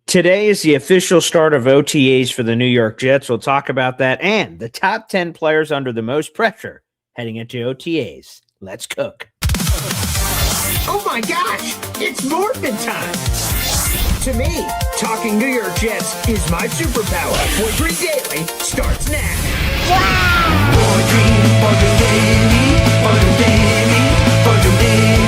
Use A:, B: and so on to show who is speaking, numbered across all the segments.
A: Today is the official start of OTAs for the New York Jets. We'll talk about that and the top 10 players under the most pressure heading into OTAs. Let's cook.
B: Oh my gosh, it's morphin' time. To me, talking New York Jets is my superpower. Boy Green Daily starts now. Wow! Boy Green, Boy Green Daily, Boy Green Daily, Boy Green Daily.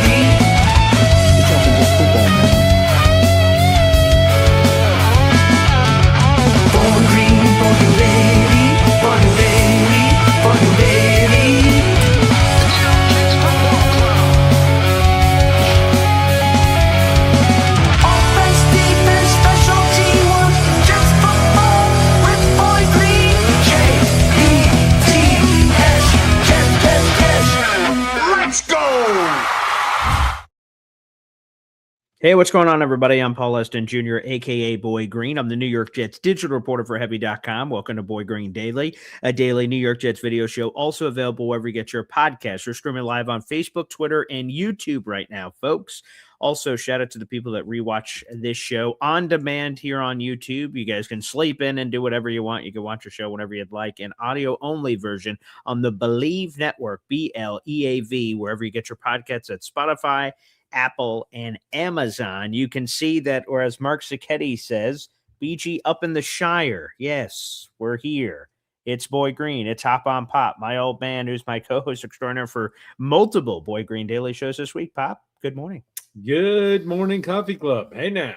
A: Hey, what's going on, everybody? I'm Paul Esden Jr., a.k.a. Boy Green. I'm the New York Jets digital reporter for Heavy.com. Welcome to Boy Green Daily, a daily New York Jets video show, also available wherever you get your podcasts. We're streaming live on Facebook, Twitter, and YouTube right now, folks. Also, shout out to the people that rewatch this show on demand here on YouTube. You guys can sleep in and do whatever you want. You can watch your show whenever you'd like. An audio-only version on the Believe Network, BLEAV, wherever you get your podcasts at Spotify, Apple, and Amazon. You can see that, or as Mark Sacchetti says, BG up in the Shire. Yes, we're here. It's Boy Green. It's Hop on Pop, my old man who's my co-host extraordinaire for multiple Boy Green Daily shows this week. Pop, good morning.
C: Good morning, Coffee Club. Hey, now.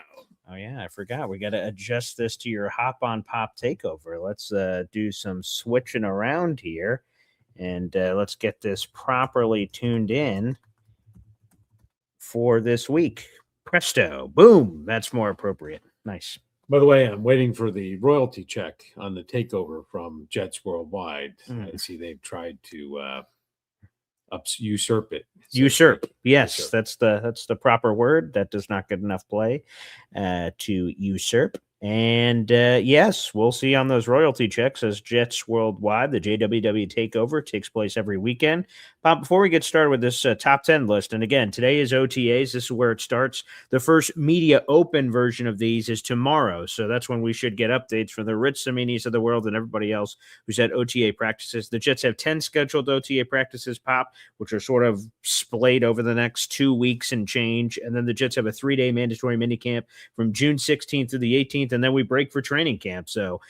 A: Oh, yeah, I forgot. We got to adjust this to your Hop on Pop takeover. Let's do some switching around here, and let's get this properly tuned in for this week. Presto. Boom. That's more appropriate. Nice.
C: By the way, I'm waiting for the royalty check on the takeover from Jets Worldwide. I see they've tried to usurp it.
A: Usurp. Yes,
C: Usurp.
A: That's the proper word. That does not get enough play to usurp. And yes, we'll see on those royalty checks as Jets Worldwide, the JWW takeover takes place every weekend. Bob, before we get started with this top 10 list, and again, today is OTAs. This is where it starts. The first media open version of these is tomorrow. So that's when we should get updates from the Rich Saminis of the world and everybody else who's at OTA practices. The Jets have 10 scheduled OTA practices, Pop, which are sort of splayed over the next 2 weeks and change. And then the Jets have a 3-day mandatory minicamp from June 16th through the 18th. And then we break for training camp. So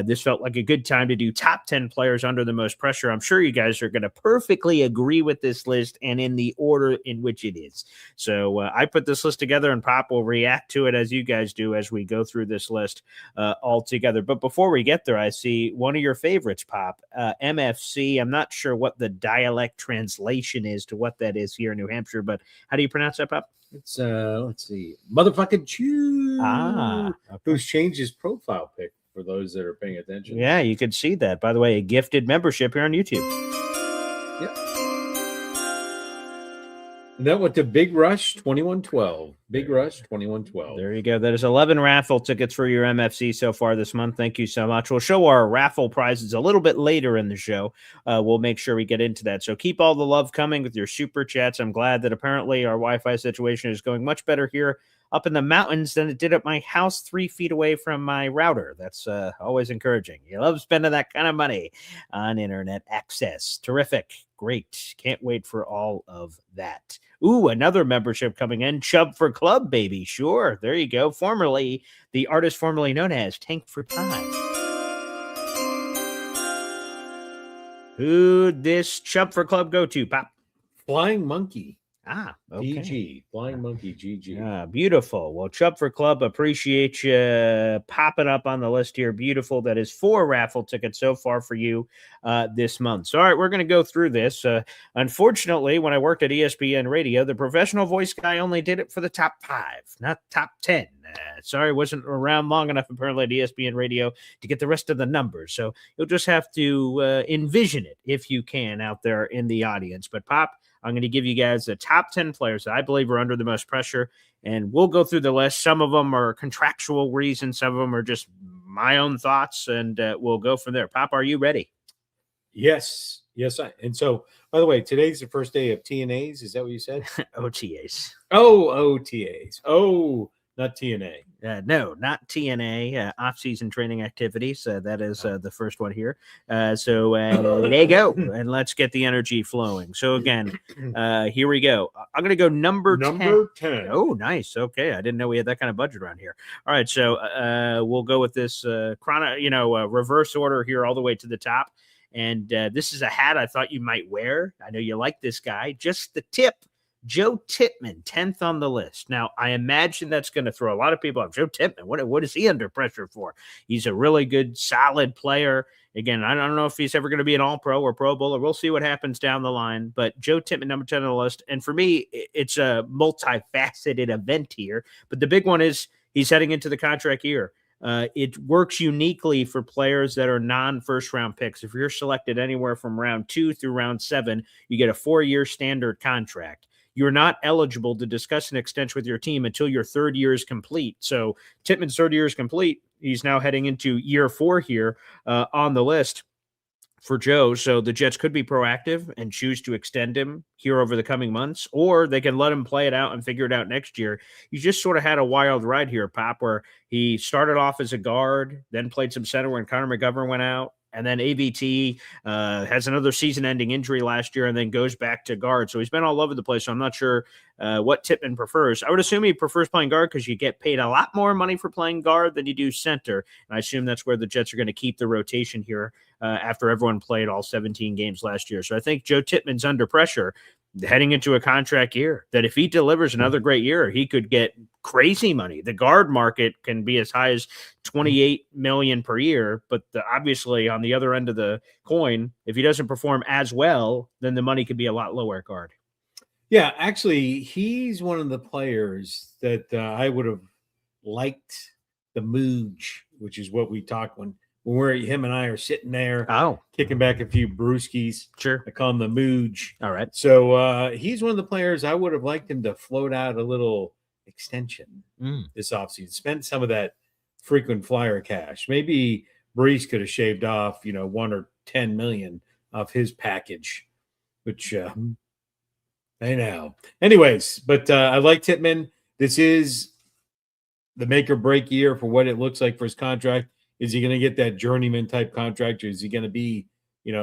A: this felt like a good time to do top 10 players under the most pressure. I'm sure you guys are going to perfectly agree with this list and in the order in which it is. So I put this list together, and Pop will react to it as you guys do as we go through this list all together. But before we get there, I see one of your favorites, Pop, MFC. I'm not sure what the dialect translation is to what that is here in New Hampshire, but how do you pronounce that, Pop?
C: It's, let's see, motherfucking Chew.
A: Okay.
C: Who's changed his profile pic for those that are paying attention.
A: Yeah, you could see that. By the way, a gifted membership here on YouTube.
C: Yep. And that went to Big Rush 2112. Big Rush 2112.
A: There you go. That is 11 raffle tickets for your MFC so far this month. Thank you so much. We'll show our raffle prizes a little bit later in the show. We'll make sure we get into that. So keep all the love coming with your super chats. I'm glad that apparently our Wi-Fi situation is going much better here up in the mountains than it did at my house 3 feet away from my router. That's always encouraging. You love spending that kind of money on internet access. Terrific. Great. Can't wait for all of that. Ooh, another membership coming in. Chub for Club, baby. Sure. There you go. Formerly, the artist formerly known as Tank for Time. Who'd this Chub for Club go to, Pop?
C: Flying Monkey.
A: Ah, okay.
C: GG. Flying Monkey, GG.
A: Beautiful. Well, Chub for Club, appreciate you popping up on the list here. Beautiful. That is 4 raffle tickets so far for you this month. So, all right, we're going to go through this. Unfortunately, when I worked at ESPN Radio, the professional voice guy only did it for the top 5, not top 10. Sorry, wasn't around long enough apparently at ESPN Radio to get the rest of the numbers. So you'll just have to envision it if you can out there in the audience. But Pop, I'm going to give you guys the top 10 players that I believe are under the most pressure, and we'll go through the list. Some of them are contractual reasons. Some of them are just my own thoughts, and we'll go from there. Pop, are you ready?
C: Yes. And so, by the way, today's the first day of TNAs. Is that what you said?
A: OTAs.
C: Oh, OTAs. Oh, not TNA.
A: No, not TNA, off-season training activities. That is the first one here. So there you go, and let's get the energy flowing. So again, here we go. I'm going to go number
C: 10.
A: Oh, nice. Okay, I didn't know we had that kind of budget around here. All right, so we'll go with this reverse order here all the way to the top. And this is a hat I thought you might wear. I know you like this guy. Just the tip. Joe Tippmann, 10th on the list. Now, I imagine that's going to throw a lot of people off. Joe Tippmann, what is he under pressure for? He's a really good, solid player. Again, I don't know if he's ever going to be an all-pro or Pro Bowler. We'll see what happens down the line. But Joe Tippmann, number 10 on the list. And for me, it's a multifaceted event here. But the big one is he's heading into the contract year. It works uniquely for players that are non-first round picks. If you're selected anywhere from round 2 through round 7, you get a 4-year standard contract. You're not eligible to discuss an extension with your team until your 3rd year is complete. So Tippmann's 3rd year is complete. He's now heading into year 4 here on the list for Joe. So the Jets could be proactive and choose to extend him here over the coming months, or they can let him play it out and figure it out next year. You just sort of had a wild ride here, Pop, where he started off as a guard, then played some center when Connor McGovern went out. And then AVT has another season-ending injury last year and then goes back to guard. So he's been all over the place. So I'm not sure what Tippmann prefers. I would assume he prefers playing guard because you get paid a lot more money for playing guard than you do center. And I assume that's where the Jets are going to keep the rotation here after everyone played all 17 games last year. So I think Joe Tippmann's under pressure heading into a contract year that if he delivers another great year, he could get crazy money. The guard market can be as high as $28 million per year, but obviously on the other end of the coin, if he doesn't perform as well, then the money could be a lot lower at guard.
C: Yeah, actually, he's one of the players that I would have liked the mooch, which is what we talk when him and I are sitting there kicking back a few brewskis.
A: Sure.
C: I call him the mooch.
A: All right.
C: So he's one of the players I would have liked him to float out a little extension this offseason. Spend some of that frequent flyer cash. Maybe Brees could have shaved off, 1 or 10 million of his package, which I know. Anyways, but I like Tippmann. This is the make or break year for what it looks like for his contract. Is he going to get that journeyman type contract, or is he going to be,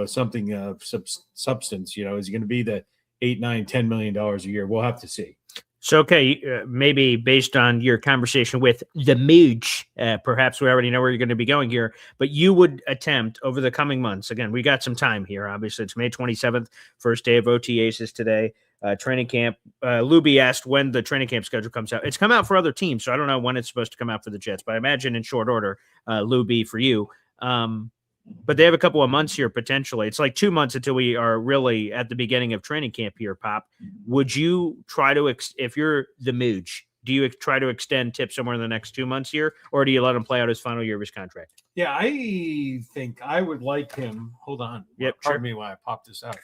C: something of substance? Is he going to be the $8, $9, $10 million a year? We'll have to see.
A: So, okay, maybe based on your conversation with the mooch, perhaps we already know where you're going to be going here, but you would attempt over the coming months. Again, we got some time here. Obviously, it's May 27th, first day of OTAs is today. Training camp. Luby asked when the training camp schedule comes out. It's come out for other teams, so I don't know when it's supposed to come out for the Jets, but I imagine in short order, Luby for you. But they have a couple of months here potentially. It's like 2 months until we are really at the beginning of training camp here, Pop. Would you try to, if you're the mooch, do you try to extend Tip somewhere in the next 2 months here, or do you let him play out his final year of his contract?
C: Yeah, I think I would like him. Hold on.
A: Yep.
C: Pardon me while I pop this out.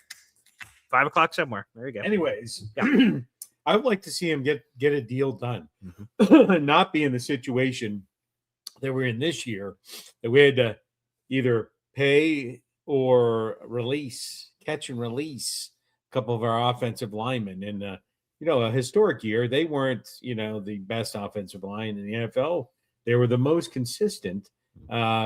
A: 5 o'clock somewhere. There you go.
C: Anyways,
A: yeah.
C: I would like to see him get a deal done, not be in the situation that we're in this year, that we had to either pay or catch and release a couple of our offensive linemen. And, a historic year, they weren't, the best offensive line in the NFL. They were the most consistent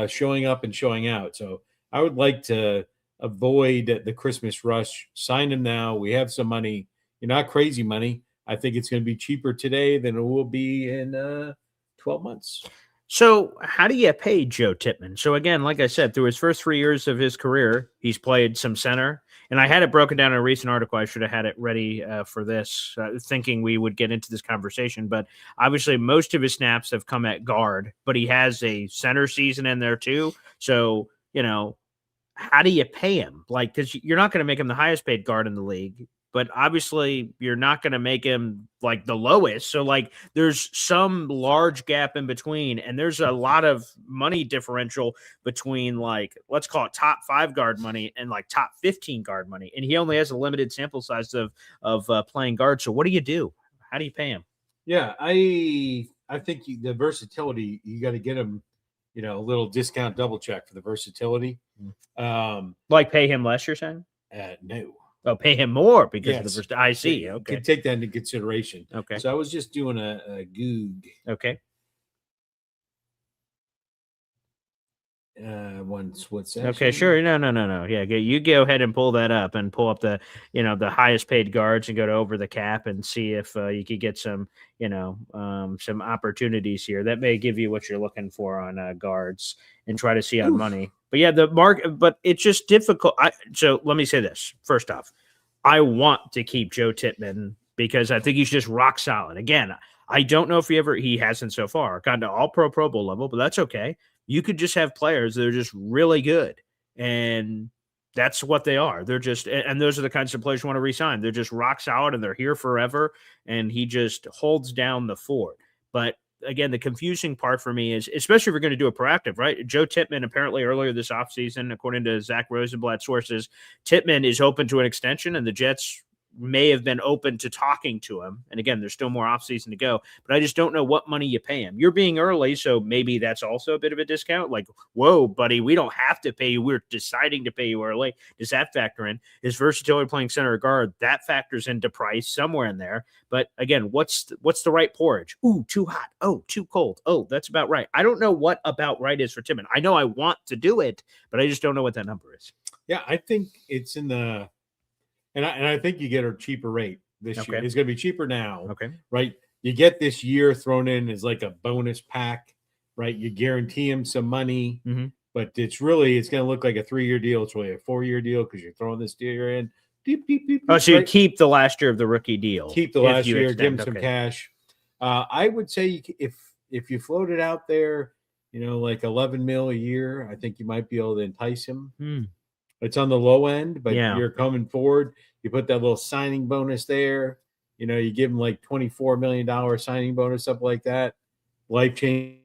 C: showing up and showing out. So I would like to avoid the Christmas rush. Sign him now. We have some money. Not crazy money. I think it's going to be cheaper today than it will be in 12 months.
A: So how do you pay Joe Tippmann? So again, like I said, through his first 3 years of his career, he's played some center. And I had it broken down in a recent article. I should have had it ready for this, thinking we would get into this conversation. But obviously, most of his snaps have come at guard, but he has a center season in there too. So, how do you pay him? Like, because you're not going to make him the highest paid guard in the league, but obviously you're not going to make him like the lowest. So like there's some large gap in between, and there's a lot of money differential between like, let's call it top 5 guard money and like top 15 guard money. And he only has a limited sample size of playing guard. So what do you do? How do you pay him?
C: Yeah, I think the versatility, you got to get him, a little discount double check for the versatility.
A: Like pay him less, you're saying?
C: No.
A: Oh, pay him more because of the first. I see.
C: You
A: Okay.
C: can take that into consideration.
A: Okay.
C: So I was just doing a goog.
A: Okay.
C: one split section.
A: Okay, sure. No. Yeah, you go ahead and pull that up and pull up the the highest paid guards and go to over the cap and see if you could get some some opportunities here. That may give you what you're looking for on guards and try to see on money. But yeah, but it's just difficult. So let me say this first off. I want to keep Joe Tippmann because I think he's just rock solid. Again, I don't know if he hasn't so far gotten to all Pro Bowl level, but that's okay. You could just have players that are just really good, and that's what they are. They're just, and those are the kinds of players you want to re-sign. They're just rock solid, and they're here forever, and he just holds down the fort. But again, the confusing part for me is, especially if you're going to do a proactive, right? Joe Tippmann, apparently earlier this offseason, according to Zach Rosenblatt sources, Tippmann is open to an extension, and the Jets may have been open to talking to him. And again, there's still more offseason to go, but I just don't know what money you pay him. You're being early, so maybe that's also a bit of a discount. Like, whoa, buddy, we don't have to pay you. We're deciding to pay you early. Does that factor in? His versatility playing center or guard, that factors into price somewhere in there. But again, what's the right porridge? Ooh, too hot. Oh, too cold. Oh, that's about right. I don't know what about right is for Tippmann. I know I want to do it, but I just don't know what that number is.
C: Yeah, I think it's in the and I think you get a cheaper rate this year. It's going to be cheaper now.
A: Okay.
C: Right. You get this year thrown in as like a bonus pack, right? You guarantee him some money, but it's going to look like a 3-year deal. It's really a 4-year deal because you're throwing this deal in.
A: So you keep the last year of the rookie deal.
C: Keep the last year, give him some cash. I would say if you float it out there, like 11 mil a year, I think you might be able to entice him. It's on the low end, but you're coming forward. You put that little signing bonus there. You give him like $24 million signing bonus, something like that. Life-changing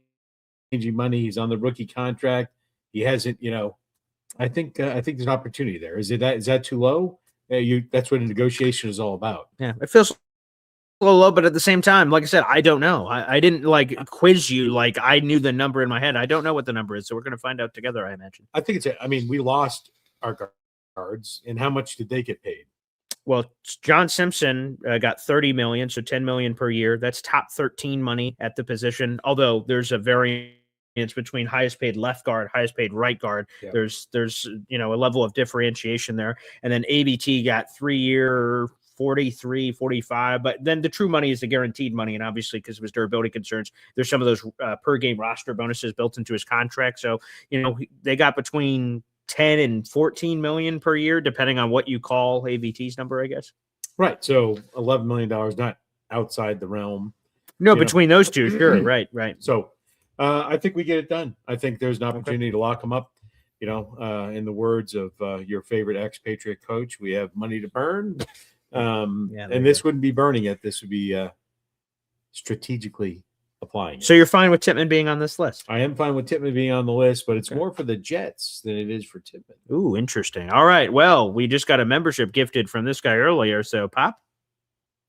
C: money. He's on the rookie contract. He hasn't, I think there's an opportunity there. Is that too low? That's what a negotiation is all about.
A: Yeah, it feels a little low, but at the same time, like I said, I don't know. I didn't quiz you like I knew the number in my head. I don't know what the number is, so we're going to find out together, I imagine.
C: I think we lost our guards, and how much did they get paid?
A: Well, John Simpson got $30 million, so $10 million per year. That's top 13 money at the position. Although there's a variance between highest paid left guard, highest paid right guard. Yeah. There's a level of differentiation there. And then ABT got 3-year 43, 45, but then the true money is the guaranteed money. And obviously, because of his durability concerns, there's some of those per game roster bonuses built into his contract. So, they got between 10 and 14 million per year, depending on what you call ABT's number, I guess.
C: Right. So $11 million, not outside the realm.
A: No, between those two. Sure. Right.
C: So I think we get it done. I think there's an opportunity to lock them up. In the words of your favorite expatriate coach, we have money to burn. And this wouldn't be burning it. This would be strategically applying it.
A: So you're fine with Tippmann being on this list?
C: I am fine with Tippmann being on the list, but it's more for the Jets than it is for Tippmann.
A: Ooh, interesting. All right. Well, we just got a membership gifted from this guy earlier. So, Pop?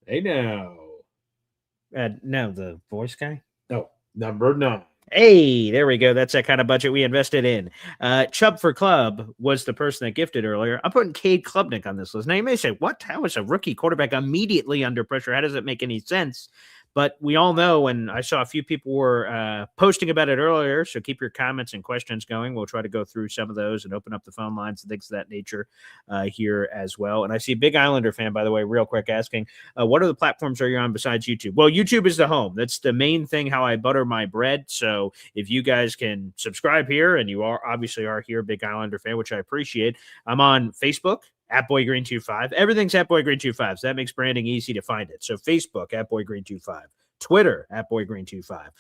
C: Hey, now.
A: No, the voice guy?
C: No, number 9.
A: Hey, there we go. That's that kind of budget we invested in. Chubb for Club was the person that gifted earlier. I'm putting Cade Klubnik on this list. Now, you may say, what? How is a rookie quarterback immediately under pressure? How does it make any sense? But we all know, and I saw a few people were posting about it earlier, so keep your comments and questions going. We'll try to go through some of those and open up the phone lines and things of that nature here as well. And I see a Big Islander fan, by the way, real quick, asking, what other platforms are you on besides YouTube? Well, YouTube is the home. That's the main thing, how I butter my bread. So if you guys can subscribe here, and you obviously are here, Big Islander fan, which I appreciate. I'm on Facebook, @BoyGreen25. Everything's @BoyGreen25. So that makes branding easy to find it. So Facebook, @BoyGreen25. Twitter, @BoyGreen25.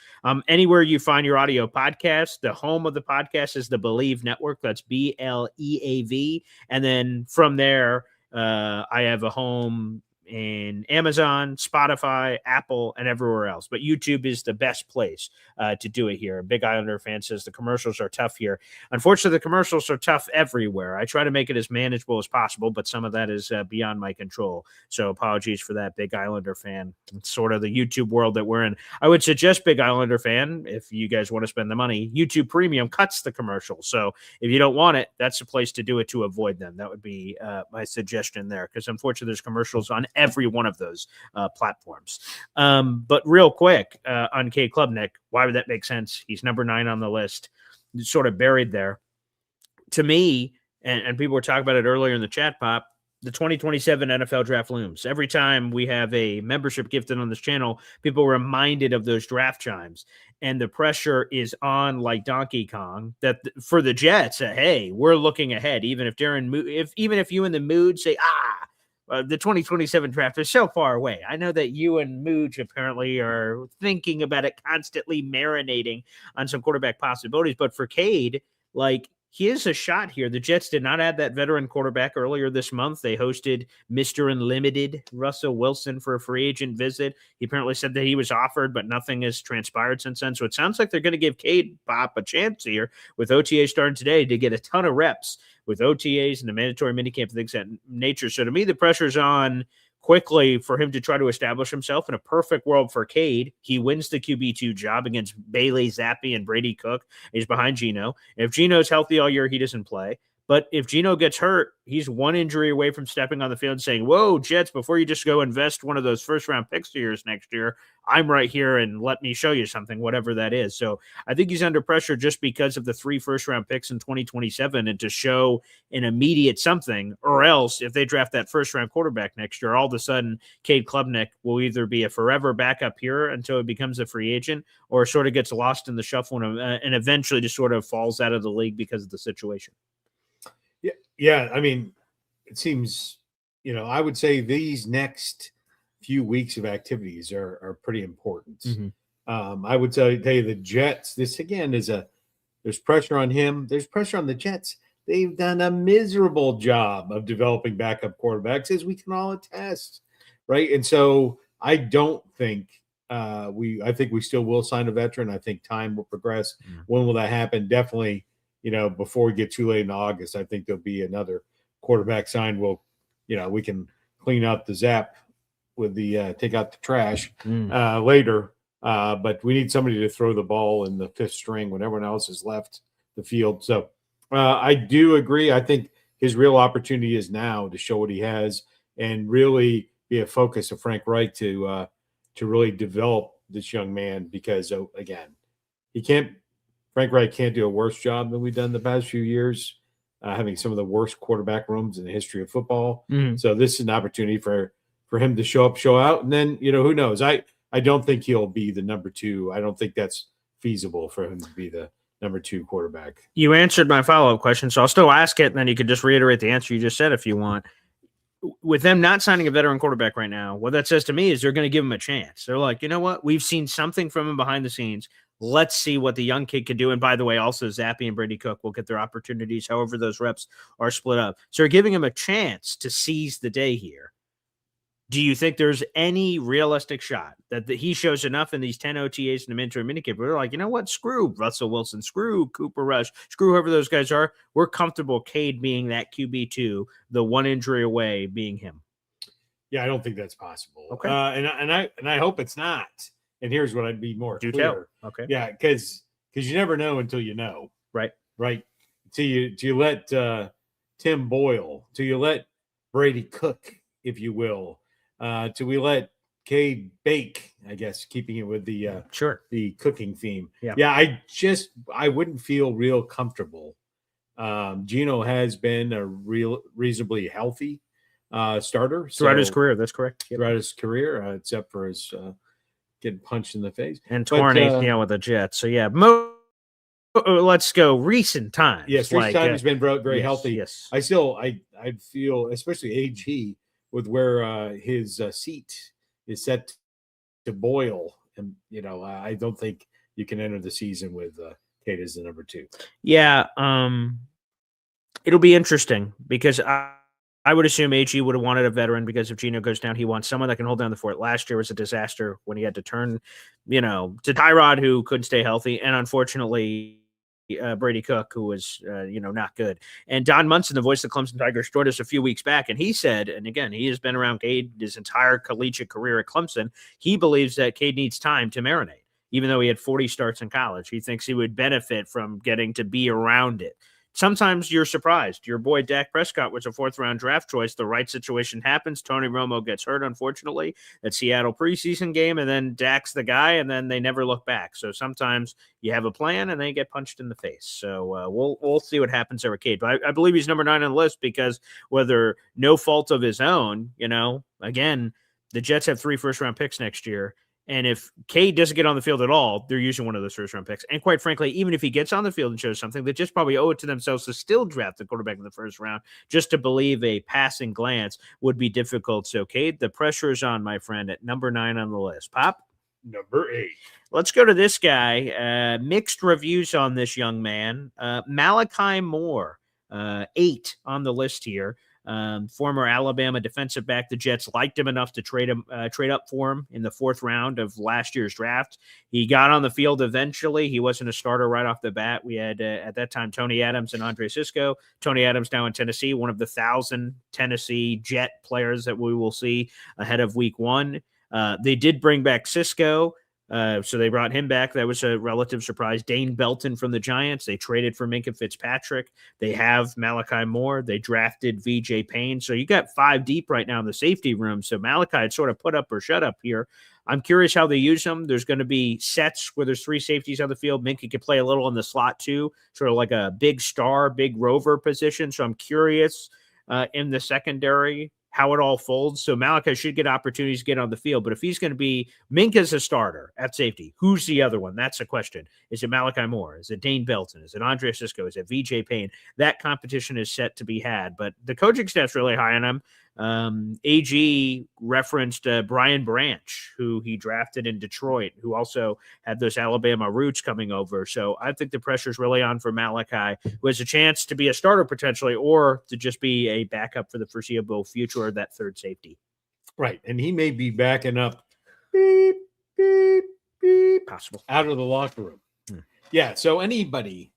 A: Anywhere you find your audio podcast, the home of the podcast is the Believe Network. That's BLEAV. And then from there, I have a home in Amazon, Spotify, Apple, and everywhere else. But YouTube is the best place to do it here. Big Islander fan says the commercials are tough here. Unfortunately, the commercials are tough everywhere. I try to make it as manageable as possible, but some of that is beyond my control. So apologies for that, Big Islander fan. It's sort of the YouTube world that we're in. I would suggest, Big Islander fan, if you guys want to spend the money, YouTube Premium cuts the commercials. So if you don't want it, that's the place to do it to avoid them. That would be my suggestion there, because unfortunately there's commercials on every one of those platforms. But real quick on Cade Klubnik, why would that make sense? He's number 9 on the list, sort of buried there. To me, and people were talking about it earlier in the chat pop, the 2027 NFL draft looms. Every time we have a membership gifted on this channel, people are reminded of those draft chimes. And the pressure is on like Donkey Kong that for the Jets, hey, we're looking ahead. Even if even if you in the mood say, the 2027 draft is so far away. I know that you and Mooj apparently are thinking about it, constantly marinating on some quarterback possibilities. But for Cade, like, he is a shot here. The Jets did not add that veteran quarterback earlier this month. They hosted Mr. Unlimited Russell Wilson for a free agent visit. He apparently said that he was offered, but nothing has transpired since then. So it sounds like they're going to give Cade Pop a chance here with OTAs starting today to get a ton of reps with OTAs and the mandatory minicamp and things of that nature. So to me, the pressure's on quickly for him to try to establish himself. In a perfect world for Cade, he wins the QB2 job against Bailey Zappi and Brady Cook. He's behind Geno. And if Geno's healthy all year, he doesn't play. But if Geno gets hurt, he's one injury away from stepping on the field and saying, whoa, Jets, before you just go invest one of those first-round picks of yours next year, I'm right here and let me show you something, whatever that is. So I think he's under pressure just because of the 3 first-round picks in 2027 and to show an immediate something, or else if they draft that first-round quarterback next year, all of a sudden Cade Klubnik will either be a forever backup here until he becomes a free agent or sort of gets lost in the shuffle and eventually just sort of falls out of the league because of the situation.
C: Yeah. I mean, it seems, I would say these next few weeks of activities are pretty important.
A: Mm-hmm.
C: I would tell you the Jets, this again there's pressure on him. There's pressure on the Jets. They've done a miserable job of developing backup quarterbacks, as we can all attest. Right. And so I don't think I think we still will sign a veteran. I think time will progress.
A: Mm-hmm.
C: When will that happen? Definitely. Before we get too late in August, I think there'll be another quarterback signed. We can clean out the zap with the take out the trash later. But we need somebody to throw the ball in the 5th string when everyone else has left the field. So I do agree. I think his real opportunity is now to show what he has and really be a focus of Frank Reich to really develop this young man because, again, Frank Reich can't do a worse job than we've done the past few years, having some of the worst quarterback rooms in the history of football.
A: Mm-hmm.
C: So this is an opportunity for him to show up, show out. And then, who knows? I don't think he'll be the number 2. I don't think that's feasible for him to be the number 2 quarterback.
A: You answered my follow-up question, so I'll still ask it, and then you could just reiterate the answer you just said if you want. With them not signing a veteran quarterback right now, what that says to me is they're going to give him a chance. They're like, you know what? We've seen something from him behind the scenes. Let's see what the young kid can do. And by the way, also Zappi and Brady Cook will get their opportunities, however those reps are split up. So they're giving him a chance to seize the day here. Do you think there's any realistic shot that he shows enough in these 10 OTAs and the mentor minicamp? We're like, you know what? Screw Russell Wilson, screw Cooper Rush, screw whoever those guys are. We're comfortable Cade being that QB2, the one injury away being him.
C: Yeah, I don't think that's possible.
A: Okay.
C: And I hope it's not. And here's what I'd be more
A: Do
C: clear.
A: tell. Okay.
C: Yeah, because you never know until you know.
A: Right.
C: Till you let Tim Boyle, till you let Brady cook, if you will, till we let Cade bake, I guess, keeping it with the the cooking theme.
A: Yeah.
C: I wouldn't feel real comfortable. Geno has been a reasonably healthy starter
A: throughout his career. That's correct.
C: Throughout his career, except for his getting punched in the face
A: and torn ACL with the Jets. So yeah, let's go recent times.
C: Yes, recent time has been very healthy.
A: Yes,
C: I feel, especially AG, with where his seat is set to boil, and I don't think you can enter the season with Cade as the number 2.
A: Yeah, it'll be interesting because I would assume AG would have wanted a veteran because if Geno goes down, he wants someone that can hold down the fort. Last year was a disaster when he had to turn, to Tyrod, who couldn't stay healthy, and unfortunately, Brady Cook, who was, not good. And Don Munson, the voice of the Clemson Tigers, joined us a few weeks back, and he said, and again, he has been around Cade his entire collegiate career at Clemson. He believes that Cade needs time to marinate, even though he had 40 starts in college. He thinks he would benefit from getting to be around it. sometimes you're surprised. Your boy Dak Prescott was a 4th-round draft choice. The right situation happens. Tony Romo gets hurt, unfortunately, at Seattle preseason game, and then Dak's the guy, and then they never look back. So sometimes you have a plan, and they get punched in the face. So we'll see what happens there with Cade. But I believe he's number 9 on the list because whether no fault of his own, again, the Jets have 3 first-round picks next year. And if Cade doesn't get on the field at all, they're using one of those first-round picks. And quite frankly, even if he gets on the field and shows something, they just probably owe it to themselves to still draft the quarterback in the first round. Just to believe a passing glance would be difficult. So, Cade, the pressure is on, my friend, at number 9 on the list. Pop?
C: Number 8.
A: Let's go to this guy. Mixed reviews on this young man. Malachi Moore, 8 on the list here. Former Alabama defensive back. The Jets liked him enough to trade up for him in the 4th round of last year's draft. He got on the field eventually. He wasn't a starter right off the bat. We had at that time Tony Adams and Andre Cisco. Tony Adams now in Tennessee, one of the 1,000 Tennessee Jet players that we will see ahead of week 1. They did bring back Cisco. So they brought him back. That was a relative surprise. Dane Belton from the Giants. They traded for Minkah Fitzpatrick. They have Malachi Moore. They drafted VJ Payne. So you got 5 deep right now in the safety room. So Malachi had sort of put up or shut up here. I'm curious how they use him. There's going to be sets where there's 3 safeties on the field. Minkah could play a little in the slot too, sort of like a big star, big rover position. So I'm curious in the secondary how it all folds. So Malachi should get opportunities to get on the field. But if he's going to be Minkah's a starter at safety, who's the other one? That's a question. Is it Malachi Moore? Is it Dane Belton? Is it Andre Cisco? Is it VJ Payne? That competition is set to be had. But the coaching staff's really high on him. AG referenced Brian Branch, who he drafted in Detroit, who also had those Alabama roots coming over. So I think the pressure's really on for Malachi, who has a chance to be a starter potentially, or to just be a backup for the foreseeable future, or that 3rd safety.
C: Right. And he may be backing up beep, beep, beep,
A: possible
C: out of the locker room. Yeah. So anybody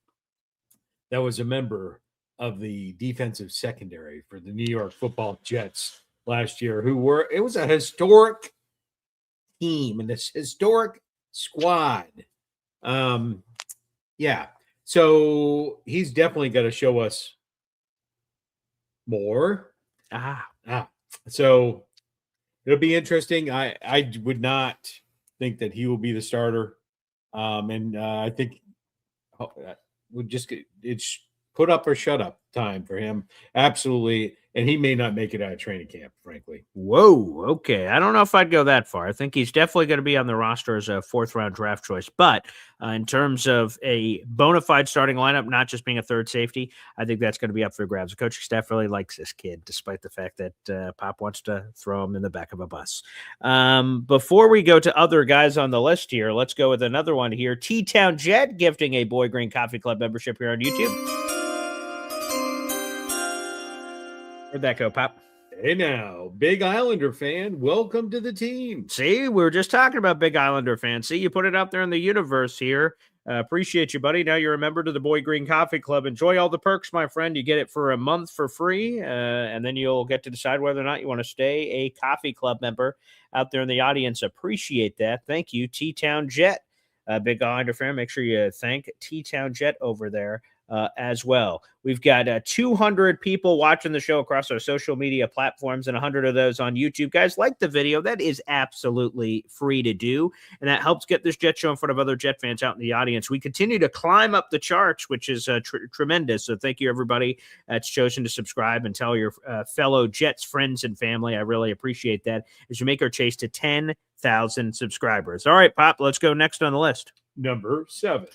C: that was a member of the defensive secondary for the New York Football Jets last year, it was a historic team and this historic squad. Yeah. So he's definitely got to show us more. So it'll be interesting. I would not think that he will be the starter. And I think it's put up or shut up time for him. Absolutely. And he may not make it out of training camp, frankly.
A: Whoa. Okay. I don't know if I'd go that far. I think he's definitely going to be on the roster as a 4th-round draft choice. But in terms of a bona fide starting lineup, not just being a 3rd safety, I think that's going to be up for grabs. The coaching staff really likes this kid, despite the fact that Pop wants to throw him in the back of a bus. Before we go to other guys on the list here, let's go with another one here. T-Town Jet gifting a Boy Green Coffee Club membership here on YouTube. Where'd that go, Pop?
C: Hey now, Big Islander fan, welcome to the team.
A: See, we were just talking about Big Islander fans. See, you put it out there in the universe here. Appreciate you, buddy. Now you're a member to the Boy Green Coffee Club. Enjoy all the perks, my friend. You get it for a month for free, and then you'll get to decide whether or not you want to stay a coffee club member out there in the audience. Appreciate that. Thank you, T-Town Jet. Big Islander fan, make sure you thank T-Town Jet over there as well. We've got 200 people watching the show across our social media platforms and 100 of those on YouTube. Guys, like the video. That is absolutely free to do, and that helps get this Jet show in front of other Jet fans out in the audience. We continue to climb up the charts, which is tremendous. So thank you, everybody that's chosen to subscribe and tell your fellow Jets friends and family. I really appreciate that as we make our chase to 10,000 subscribers. All right, Pop, let's go next on the list.
C: Number 7.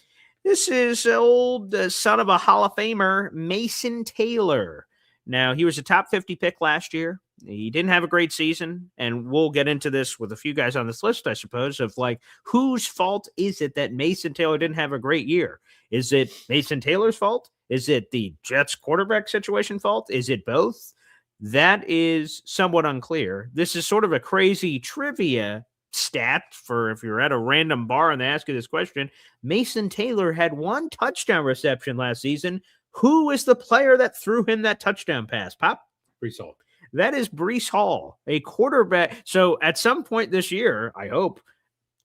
A: This is old son of a Hall of Famer, Mason Taylor. Now, he was a top 50 pick last year. He didn't have a great season, and we'll get into this with a few guys on this list, I suppose, of like, whose fault is it that Mason Taylor didn't have a great year? Is it Mason Taylor's fault? Is it the Jets quarterback situation fault? Is it both? That is somewhat unclear. This is sort of a crazy trivia stat for if you're at a random bar and they ask you this question. Mason Taylor had 1 touchdown reception last season. Who is the player that threw him that touchdown pass? Pop?
C: Breece Hall.
A: That is Breece Hall, a quarterback. So at some point this year, I hope,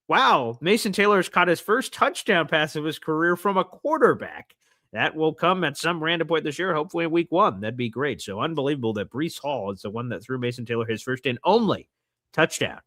A: wow, Mason Taylor's caught his first touchdown pass of his career from a quarterback. that will come at some random point this year, hopefully in week 1. That'd be great. So unbelievable that Breece Hall is the one that threw Mason Taylor his first and only touchdown.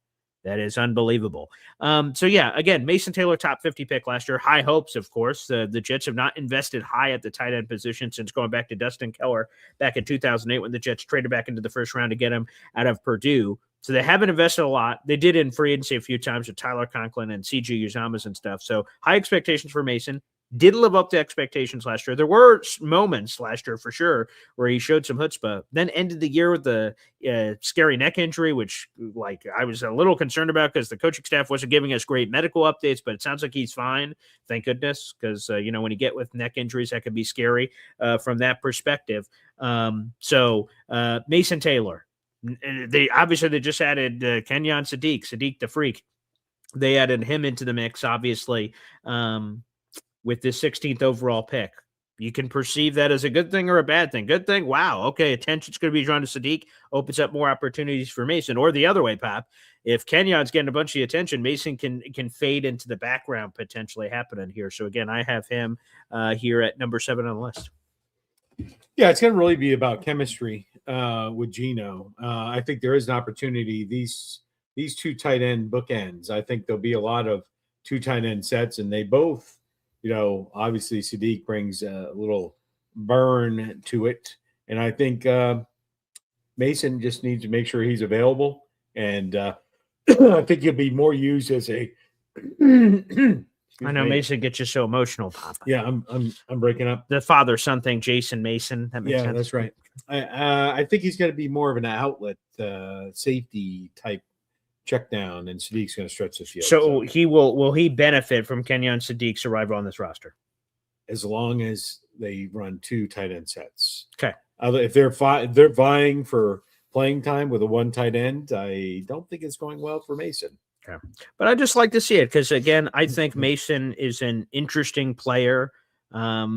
A: That is unbelievable. So yeah, again, Mason Taylor, top 50 pick last year. High hopes, of course. The Jets have not invested high at the tight end position since going back to Dustin Keller back in 2008 when the Jets traded back into the first round to get him out of Purdue. So they haven't invested a lot. They did in free agency a few times with Tyler Conklin and CJ Uzamas and stuff. So high expectations for Mason. Did live up to expectations last year. There were moments last year for sure where he showed some chutzpah. Then ended the year with the scary neck injury, which like I was a little concerned about because the coaching staff wasn't giving us great medical updates. But it sounds like he's fine, thank goodness, because when you get with neck injuries, that can be scary from that perspective. So Mason Taylor, they just added Kenyon Sadiq the Freak. They added him into the mix, obviously. With this 16th overall pick. You can perceive that as a good thing or a bad thing. Good thing, wow, okay, attention's going to be drawn to Sadiq, opens up more opportunities for Mason. Or the other way, Pop, if Kenyon's getting a bunch of attention, Mason can fade into the background potentially happening here. So again, I have him here at number 7 on the list.
C: Yeah, it's going to really be about chemistry with Geno. I think there is an opportunity. These two tight end bookends, I think there'll be a lot of two tight end sets, and they both, obviously Sadiq brings a little burn to it. And I think Mason just needs to make sure he's available. And I think he'll be more used as a
A: I know Mason gets you so emotional, Papa.
C: Yeah, I'm breaking up.
A: The father-son thing, Jason Mason. That makes sense.
C: That's right. I think he's going to be more of an outlet safety type check down, and Sadiq's going to stretch the field.
A: So he will he benefit from Kenyon Sadiq's arrival on this roster?
C: As long as they run two tight end sets.
A: Okay.
C: If they're vying for playing time with a one tight end, I don't think it's going well for Mason.
A: Okay. But I just like to see it because, again, I think Mason is an interesting player.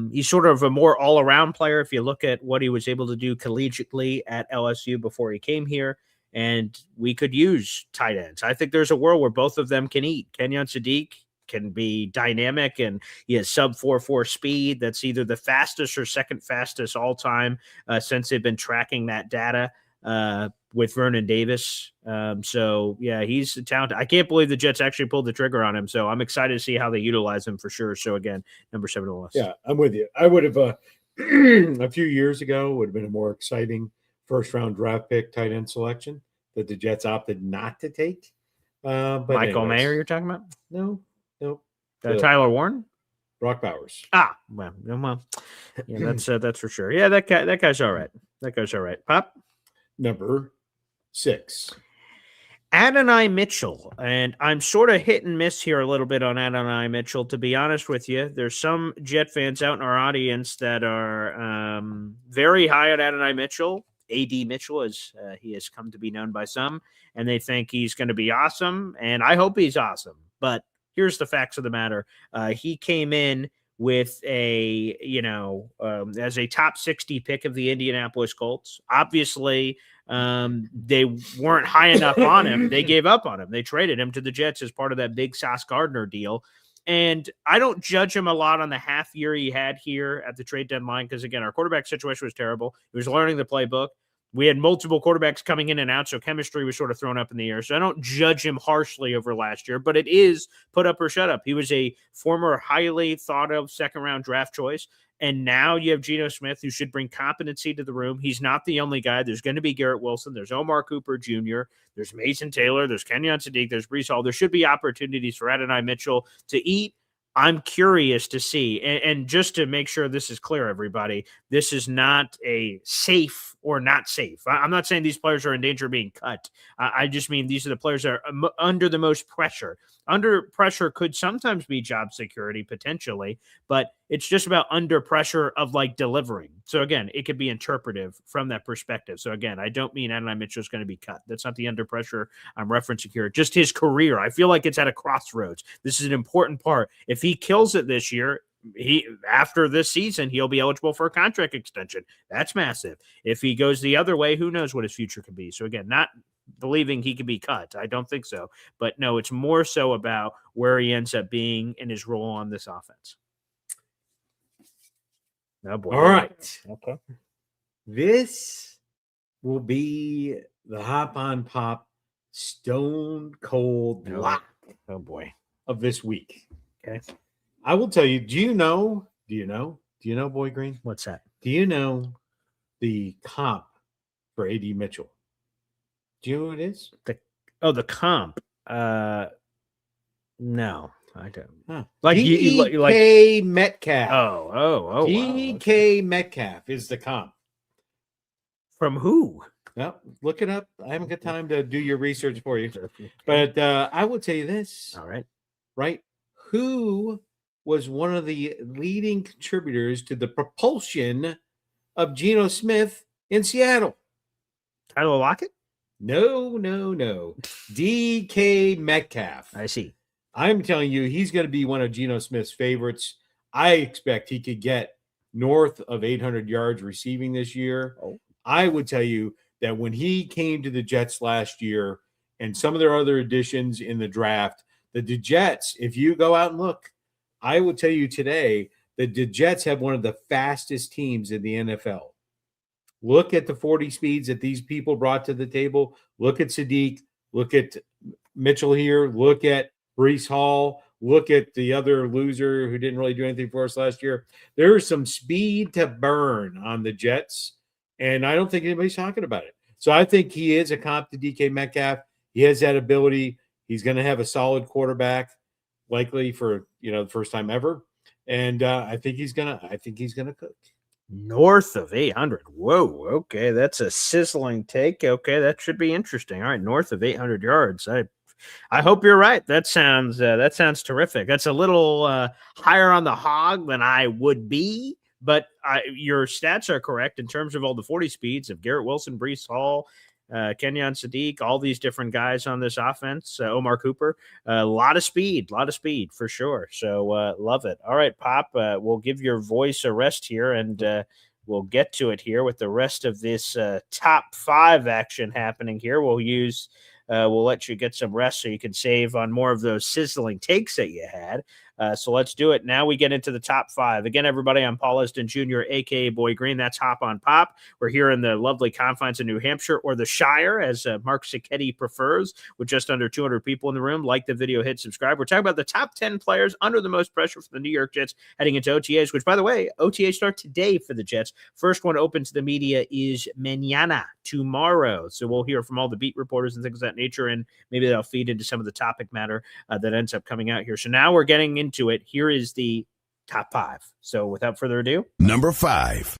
A: He's sort of a more all-around player if you look at what he was able to do collegiately at LSU before he came here. And we could use tight ends. I think there's a world where both of them can eat. Kenyon Sadiq can be dynamic, and he has sub 4.4 speed. That's either the fastest or second fastest all time since they've been tracking that data with Vernon Davis. So, yeah, he's talented. I can't believe the Jets actually pulled the trigger on him. So I'm excited to see how they utilize him for sure. So, again, number 7 on the list.
C: Yeah, I'm with you. I would have a few years ago would have been a more exciting first-round draft pick tight end selection that the Jets opted not to take. But
A: Michael Mayer, you're talking about?
C: No.
A: Tyler Warren?
C: Brock Bowers.
A: Well, yeah, that's for sure. Yeah, that guy's all right. That guy's all right. Pop?
C: Number 6.
A: Adonai Mitchell, and I'm sort of hit and miss here a little bit on Adonai Mitchell, to be honest with you. There's some Jet fans out in our audience that are very high on Adonai Mitchell, A.D. Mitchell, as he has come to be known by some, and they think he's going to be awesome, and I hope he's awesome. But here's the facts of the matter. He came in with a, as a top 60 pick of the Indianapolis Colts. Obviously, they weren't high enough on him. They gave up on him. They traded him to the Jets as part of that big Sauce Gardner deal. And I don't judge him a lot on the half year he had here at the trade deadline because, again, our quarterback situation was terrible. He was learning the playbook. We had multiple quarterbacks coming in and out, so chemistry was sort of thrown up in the air. So I don't judge him harshly over last year, but it is put up or shut up. He was a former highly thought of second-round draft choice, and now you have Geno Smith, who should bring competency to the room. He's not the only guy. There's going to be Garrett Wilson. There's Omar Cooper Jr. There's Mason Taylor. There's Kenyon Sadiq. There's Breece Hall. There should be opportunities for Adonai Mitchell to eat. I'm curious to see, and just to make sure this is clear, everybody, this is not a safe or not safe. I'm not saying these players are in danger of being cut. I just mean these are the players that are under the most pressure. Under pressure could sometimes be job security, potentially, but it's just about under pressure of like delivering. So again, it could be interpretive from that perspective. So again, I don't mean Adonai Mitchell is going to be cut. That's not the under pressure I'm referencing here. Just his career. I feel like it's at a crossroads. This is an important part. If he kills it this year, after this season, he'll be eligible for a contract extension. That's massive. If he goes the other way, who knows what his future could be. So again, not believing he could be cut. I don't think so. But no, it's more so about where he ends up being in his role on this offense. Oh boy.
C: All right.
A: Okay.
C: This will be the Hop on Pop Stone Cold
A: Oh,
C: Lock
A: oh boy.
C: of this week.
A: Okay.
C: I will tell you, do you know, Boy Green?
A: What's that?
C: Do you know the comp for AD Mitchell? Do you know who it is?
A: The comp. No, I don't.
C: Huh.
A: Like
C: DK Metcalf.
A: Oh,
C: DK Metcalf is the comp.
A: From who?
C: Well, look it up. I haven't got time to do your research for you.
A: Okay.
C: But I will tell you this.
A: All right.
C: Right? Who was one of the leading contributors to the propulsion of Geno Smith in Seattle?
A: Tyler Lockett?
C: No. DK Metcalf.
A: I see.
C: I'm telling you, he's going to be one of Geno Smith's favorites. I expect he could get north of 800 yards receiving this year.
A: Oh.
C: I would tell you that when he came to the Jets last year and some of their other additions in the draft, the Jets, if you go out and look, I will tell you today that the Jets have one of the fastest teams in the NFL. Look at the 40 speeds that these people brought to the table. Look at Sadiq. Look at Mitchell here. Look at Brees Hall. Look at the other loser who didn't really do anything for us last year. There's some speed to burn on the Jets, and I don't think anybody's talking about it. So I think he is a comp to DK Metcalf. He has that ability. He's going to have a solid quarterback, likely for the first time ever, and I think he's gonna cook.
A: North of 800. Whoa. Okay, that's a sizzling take. Okay, that should be interesting. All right, north of 800 yards. I hope you're right. That sounds terrific. That's a little higher on the hog than I would be, but your stats are correct in terms of all the 40 speeds of Garrett Wilson, Brees Hall, Kenyon Sadiq, all these different guys on this offense, Omar Cooper, a lot of speed for sure. So love it. All right, Pop, we'll give your voice a rest here, and we'll get to it here with the rest of this top 5 action happening here. We'll let you get some rest so you can save on more of those sizzling takes that you had. So let's do it. Now we get into the top 5. Again, everybody, I'm Paul Esden Jr., a.k.a. Boy Green. That's Hop on Pop. We're here in the lovely confines of New Hampshire, or the Shire, as Mark Cicchetti prefers, with just under 200 people in the room. Like the video, hit subscribe. We're talking about the top 10 players under the most pressure for the New York Jets heading into OTAs, which, by the way, OTAs start today for the Jets. First one open to the media is mañana, tomorrow. So we'll hear from all the beat reporters and things of that nature, and maybe that'll feed into some of the topic matter that ends up coming out here. So now we're getting into it. Here is the top 5. So without further ado,
D: Number 5.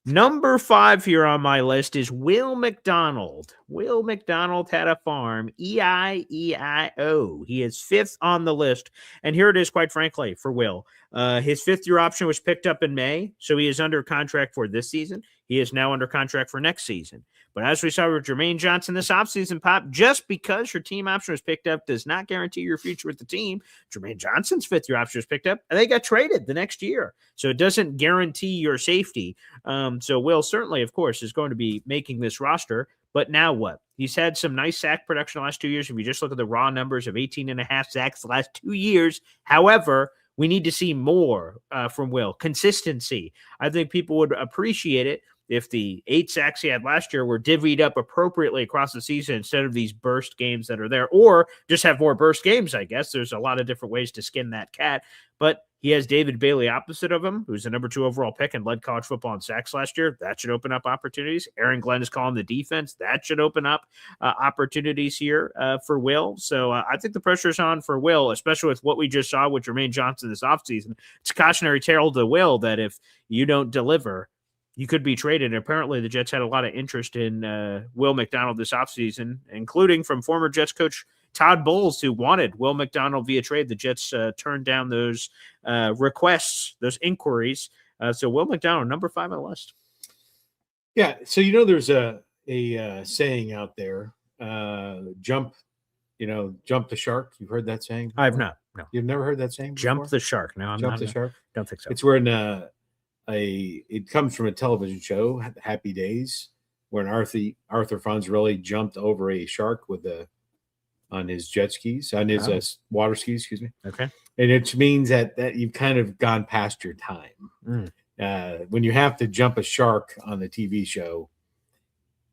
A: Number 5 here on my list is Will McDonald. Will McDonald had a farm, E-I-E-I-O. He is 5th on the list. And here it is, quite frankly, for Will. His 5th-year option was picked up in May, so he is under contract for this season. He is now under contract for next season. But as we saw with Jermaine Johnson this offseason, Pop, just because your team option was picked up does not guarantee your future with the team. Jermaine Johnson's 5th-year option was picked up, and they got traded the next year. So it doesn't guarantee your safety. So Will certainly, of course, is going to be making this roster. But now what? He's had some nice sack production the last 2 years. If you just look at the raw numbers of 18.5 sacks the last 2 years. However, we need to see more from Will. Consistency. I think people would appreciate it if the 8 sacks he had last year were divvied up appropriately across the season instead of these burst games that are there, or just have more burst games, I guess. There's a lot of different ways to skin that cat. But he has David Bailey opposite of him, who's the number 2 overall pick and led college football in sacks last year. That should open up opportunities. Aaron Glenn is calling the defense. That should open up opportunities here for Will. So I think the pressure is on for Will, especially with what we just saw with Jermaine Johnson this offseason. It's a cautionary tale to Will that if you don't deliver, you could be traded. And apparently the Jets had a lot of interest in Will McDonald this offseason, including from former Jets coach Todd Bowles, who wanted Will McDonald via trade. The Jets turned down those requests, those inquiries. So Will McDonald, number 5 on the list.
C: Yeah. So, there's a saying out there, jump the shark. You've heard that saying before?
A: I have not. No.
C: You've never heard that saying before?
A: Jump the shark. No, I'm
C: Jump
A: not.
C: the shark?
A: Don't think so.
C: It's where it comes from a television show, Happy Days, when Arthur Fonzarelli jumped over a shark on his jet skis, on his water skis, excuse me.
A: Okay.
C: And it means that you've kind of gone past your time. when you have to jump a shark on the TV show,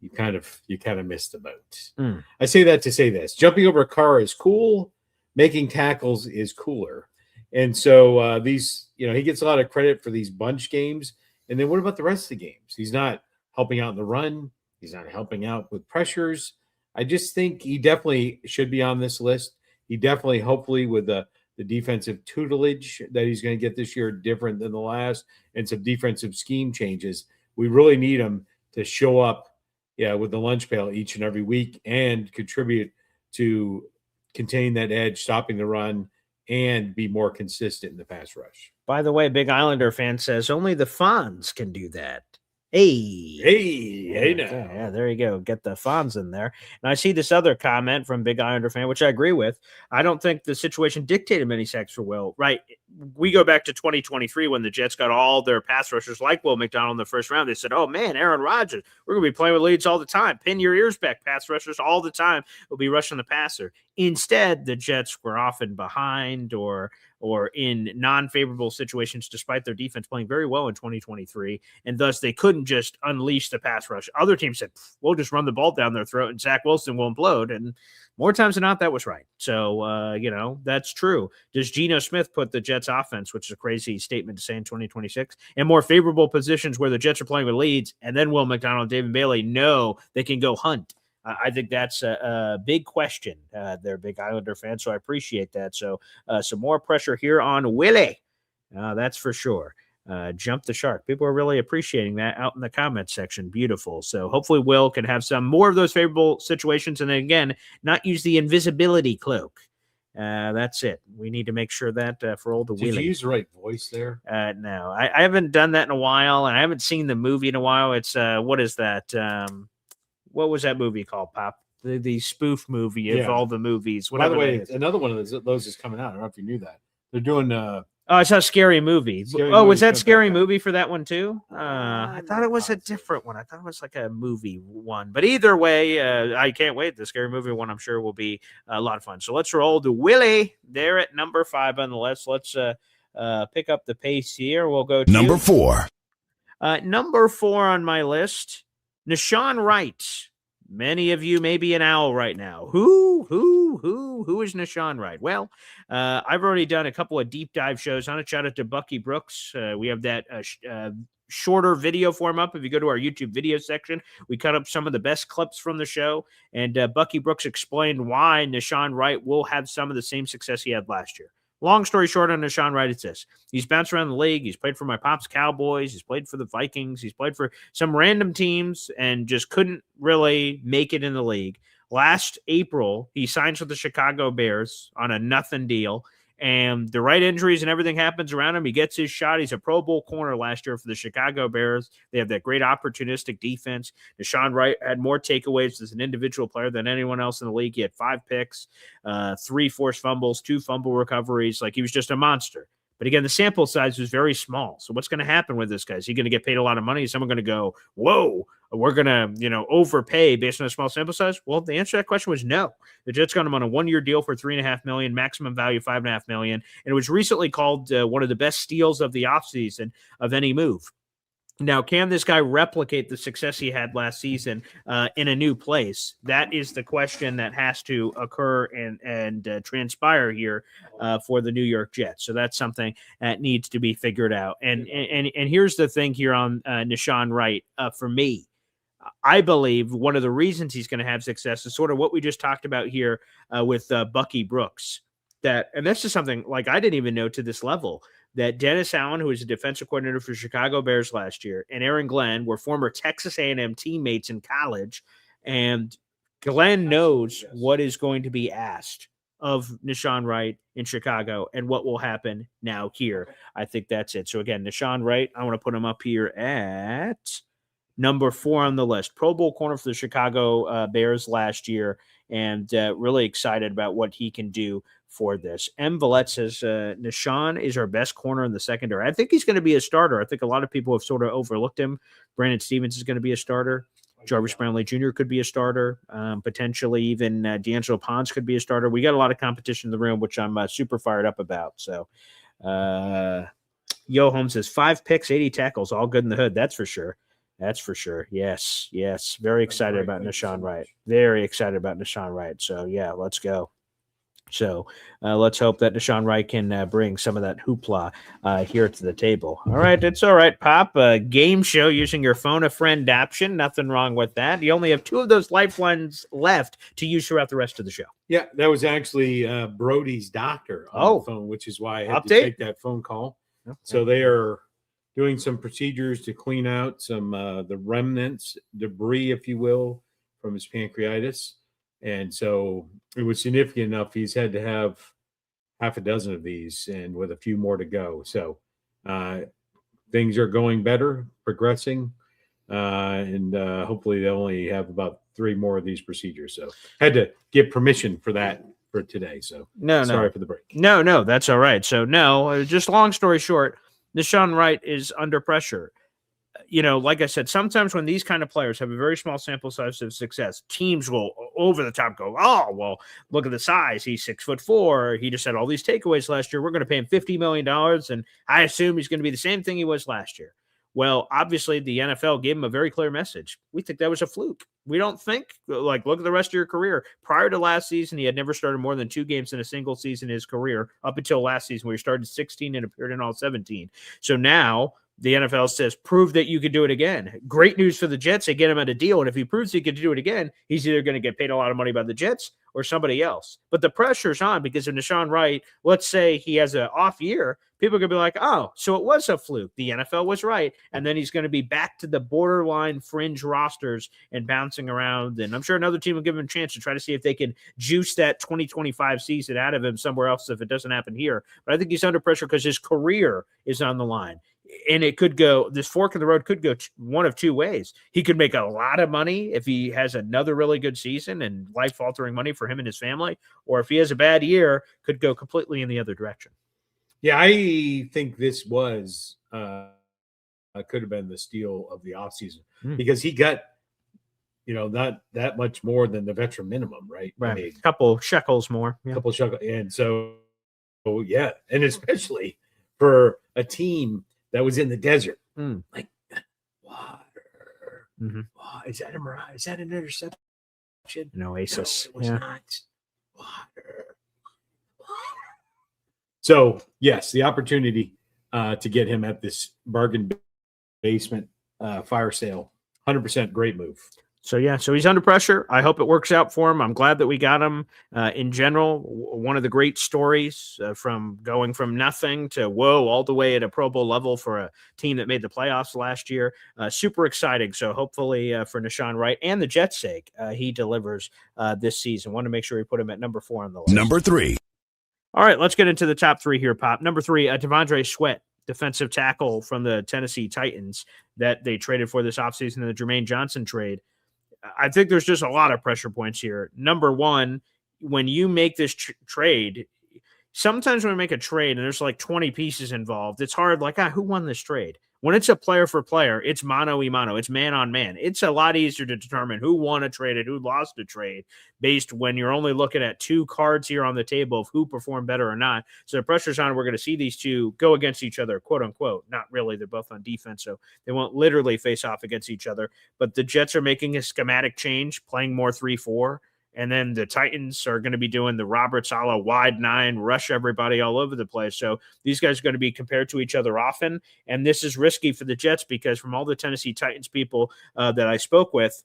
C: you kind of missed the boat. I say that to say this: jumping over a car is cool, making tackles is cooler. And so he gets a lot of credit for these bunch games. And then what about the rest of the games? He's not helping out in the run. He's not helping out with pressures. I just think he definitely should be on this list. He definitely, hopefully, with the defensive tutelage that he's going to get this year, different than the last, and some defensive scheme changes. We really need him to show up, with the lunch pail each and every week and contribute to containing that edge, stopping the run, and be more consistent in the pass rush.
A: By the way, Big Islander fan says only the Fonz can do that. Hey
C: now.
A: Yeah, there you go. Get the Fonz in there. And I see this other comment from Big Islander fan, which I agree with. I don't think the situation dictated many sacks for Will. Right. We go back to 2023 when the Jets got all their pass rushers like Will McDonald in the first round. They said, oh, man, Aaron Rodgers, we're going to be playing with leads all the time. Pin your ears back. Pass rushers all the time will be rushing the passer. Instead, the Jets were often behind or in non-favorable situations, despite their defense playing very well in 2023, and thus they couldn't just unleash the pass rush. Other teams said, we'll just run the ball down their throat and Zach Wilson will implode, and more times than not, that was right. So, that's true. Does Geno Smith put the Jets offense, which is a crazy statement to say in 2026, in more favorable positions where the Jets are playing with leads, and then Will McDonald and David Bailey know they can go hunt? I think that's a big question. They're big Islander fans, so I appreciate that. So some more pressure here on Willie. That's for sure. Jump the shark. People are really appreciating that out in the comments section. Beautiful. So hopefully Will can have some more of those favorable situations, and then again, not use the invisibility cloak. That's it. We need to make sure that for old Willie.
C: Did you use the right voice there?
A: No, I haven't done that in a while, and I haven't seen the movie in a while. It's what is that? What was that movie called, Pop? The spoof movie of all the movies.
C: By the way, another one of those is coming out. I don't know if you knew that. They're doing
A: it's a Scary Movie. Was that Scary Movie for that one too? I thought it was a different one. I thought it was like a movie one. But either way, I can't wait. The Scary Movie one, I'm sure, will be a lot of fun. So let's roll to Willie there at number 5 on the list. Let's pick up the pace here. We'll go to
D: number 4.
A: Number 4 on my list, Nashawn Wright. Many of you may be an owl right now. Who is Nashawn Wright? Well, I've already done a couple of deep dive shows on it. Shout out to Bucky Brooks. We have that shorter video form up. If you go to our YouTube video section, we cut up some of the best clips from the show. And Bucky Brooks explained why Nashawn Wright will have some of the same success he had last year. Long story short on Nashawn Wright, it's this. He's bounced around the league. He's played for my Pops Cowboys. He's played for the Vikings. He's played for some random teams and just couldn't really make it in the league. Last April, he signs with the Chicago Bears on a nothing deal. And the right injuries and everything happens around him. He gets his shot. He's a Pro Bowl corner last year for the Chicago Bears. They have that great opportunistic defense. Nashawn Wright had more takeaways as an individual player than anyone else in the league. He had 5 picks, 3 forced fumbles, 2 fumble recoveries. Like, he was just a monster. But again, the sample size was very small. So what's going to happen with this guy? Is he going to get paid a lot of money? Is someone going to go, whoa, we're going to, overpay based on a small sample size? Well, the answer to that question was no. The Jets got him on a 1-year deal for $3.5 million, maximum value $5.5 million. And it was recently called one of the best steals of the offseason of any move. Now, can this guy replicate the success he had last season in a new place? That is the question that has to occur and transpire here for the New York Jets. So that's something that needs to be figured out. And here's the thing here on Nashawn Wright. For me, I believe one of the reasons he's going to have success is sort of what we just talked about here with Bucky Brooks. And that's just something like I didn't even know to this level. That Dennis Allen, who was a defensive coordinator for Chicago Bears last year, and Aaron Glenn were former Texas A&M teammates in college, and Glenn knows what is going to be asked of Nashawn Wright in Chicago and what will happen now here. I think that's it. So again, Nashawn Wright, I want to put him up here at number 4 on the list. Pro Bowl corner for the Chicago Bears last year, and really excited about what he can do for this. M. Villette says, Nashawn is our best corner in the secondary. I think he's going to be a starter. I think a lot of people have sort of overlooked him. Brandon Stevens is going to be a starter. Jarvis Brownlee Jr. could be a starter. Potentially even D'Angelo Pons could be a starter. We got a lot of competition in the room, which I'm super fired up about. So, Yo Holmes says 5 picks, 80 tackles, all good in the hood. That's for sure. That's for sure. Yes. Very excited about Nashawn Wright. Very excited about Nashawn Wright. So, yeah, let's go. So let's hope that Nashawn Wright can bring some of that hoopla here to the table. All right, it's all right, Pop. Game show using your phone a friend option. Nothing wrong with that. You only have 2 of those lifelines left to use throughout the rest of the show.
C: Yeah, that was actually Brody's doctor on the phone, which is why I had to take that phone call. Okay. So they are doing some procedures to clean out some the remnants, debris, if you will, from his pancreatitis. And so it was significant enough. He's had to have half a dozen of these and with a few more to go. So things are going better, progressing. And hopefully they'll only have about 3 more of these procedures. So had to get permission for that for today. So sorry for the break.
A: No, that's all right. So just long story short, Nashawn Wright is under pressure. Like I said, sometimes when these kind of players have a very small sample size of success, teams will over the top go, oh, well, look at the size. He's 6'4". He just had all these takeaways last year. We're going to pay him $50 million. And I assume he's going to be the same thing he was last year. Well, obviously the NFL gave him a very clear message. We think that was a fluke. We don't think, look at the rest of your career. Prior to last season, he had never started more than 2 games in a single season in his career up until last season where he started 16 and appeared in all 17. So now the NFL says, prove that you could do it again. Great news for the Jets. They get him at a deal. And if he proves he could do it again, he's either going to get paid a lot of money by the Jets or somebody else. But the pressure's on because of Nashawn Wright. Let's say he has an off year. People are going to be like, oh, so it was a fluke. The NFL was right. And then he's going to be back to the borderline fringe rosters and bouncing around. And I'm sure another team will give him a chance to try to see if they can juice that 2025 season out of him somewhere else if it doesn't happen here. But I think he's under pressure because his career is on the line. And it could go, this fork in the road could go one of 2 ways. He could make a lot of money if he has another really good season and life-altering money for him and his family, or if he has a bad year, could go completely in the other direction.
C: Yeah, I think this was could have been the steal of the offseason because he got, not that much more than the veteran minimum, right?
A: Right. I mean, a couple shekels more.
C: A couple shekels. And so, yeah, and especially for a team that was in the desert, like water. Oh, is that a mirage? Is that an interception?
A: An oasis.
C: No, it was not. Water. So yes, the opportunity to get him at this bargain basement fire sale, 100% great move.
A: So he's under pressure. I hope it works out for him. I'm glad that we got him. In general, one of the great stories from going from nothing to all the way at a Pro Bowl level for a team that made the playoffs last year. Super exciting. So hopefully for Nashawn Wright and the Jets' sake, he delivers this season. Want to make sure we put him at number 4 on the list.
D: Number 3.
A: All right, let's get into the top 3 here, Pop. Number 3, Devondre Sweat, defensive tackle from the Tennessee Titans that they traded for this offseason in the Jermaine Johnson trade. I think there's just a lot of pressure points here. Number 1, when you make this trade, sometimes when we make a trade and there's like 20 pieces involved, it's hard, like, who won this trade? When it's a player for player, it's mano a mano. It's man on man. It's a lot easier to determine who won a trade and who lost a trade based when you're only looking at 2 cards here on the table of who performed better or not. So the pressure's on. We're going to see these 2 go against each other, quote unquote. Not really. They're both on defense, so they won't literally face off against each other. But the Jets are making a schematic change, playing more 3-4. And then the Titans are going to be doing the Robert Saleh wide 9, rush everybody all over the place. So these guys are going to be compared to each other often. And this is risky for the Jets because from all the Tennessee Titans people that I spoke with,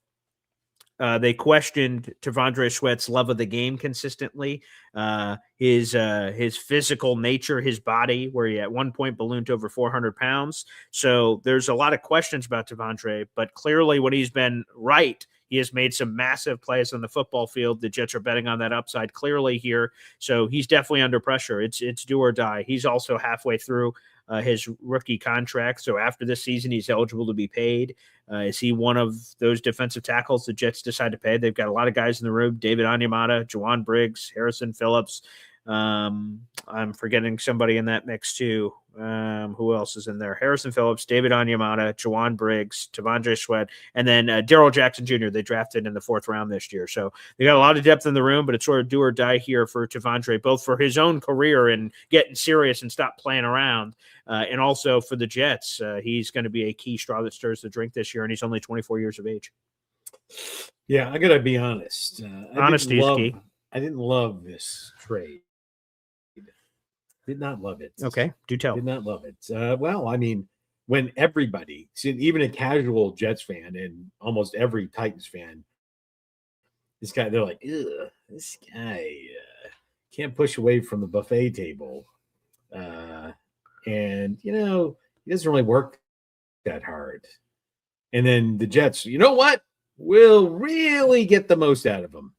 A: they questioned Devondre Sweat's love of the game consistently, his physical nature, his body, where he at one point ballooned to over 400 pounds. So there's a lot of questions about Devondre, but clearly when he's been right, he has made some massive plays on the football field. The Jets are betting on that upside clearly here. So he's definitely under pressure. It's do or die. He's also halfway through his rookie contract. So after this season, he's eligible to be paid. Is he one of those defensive tackles the Jets decide to pay? They've got a lot of guys in the room: David Onyemata, Juwan Briggs, Harrison Phillips. I'm forgetting somebody in that mix too. Who else is in there? Harrison Phillips, David Onyemata, Jawan Briggs, Tavondre Sweat, and then Daryl Jackson Jr. They drafted in the 4th round this year. So they got a lot of depth in the room, but it's sort of do or die here for Tavondre, both for his own career and getting serious and stop playing around, and also for the Jets. He's going to be a key straw that stirs the drink this year, and he's only 24 years of age.
C: Yeah, I got to be honest.
A: Honesty is key.
C: I didn't love this trade. Did not love it.
A: Okay, do tell.
C: Did not love it. Well, I mean, when everybody, even a casual Jets fan and almost every Titans fan, they're like, ugh, this guy can't push away from the buffet table. And, he doesn't really work that hard. And then the Jets, you know what? Will really get the most out of him.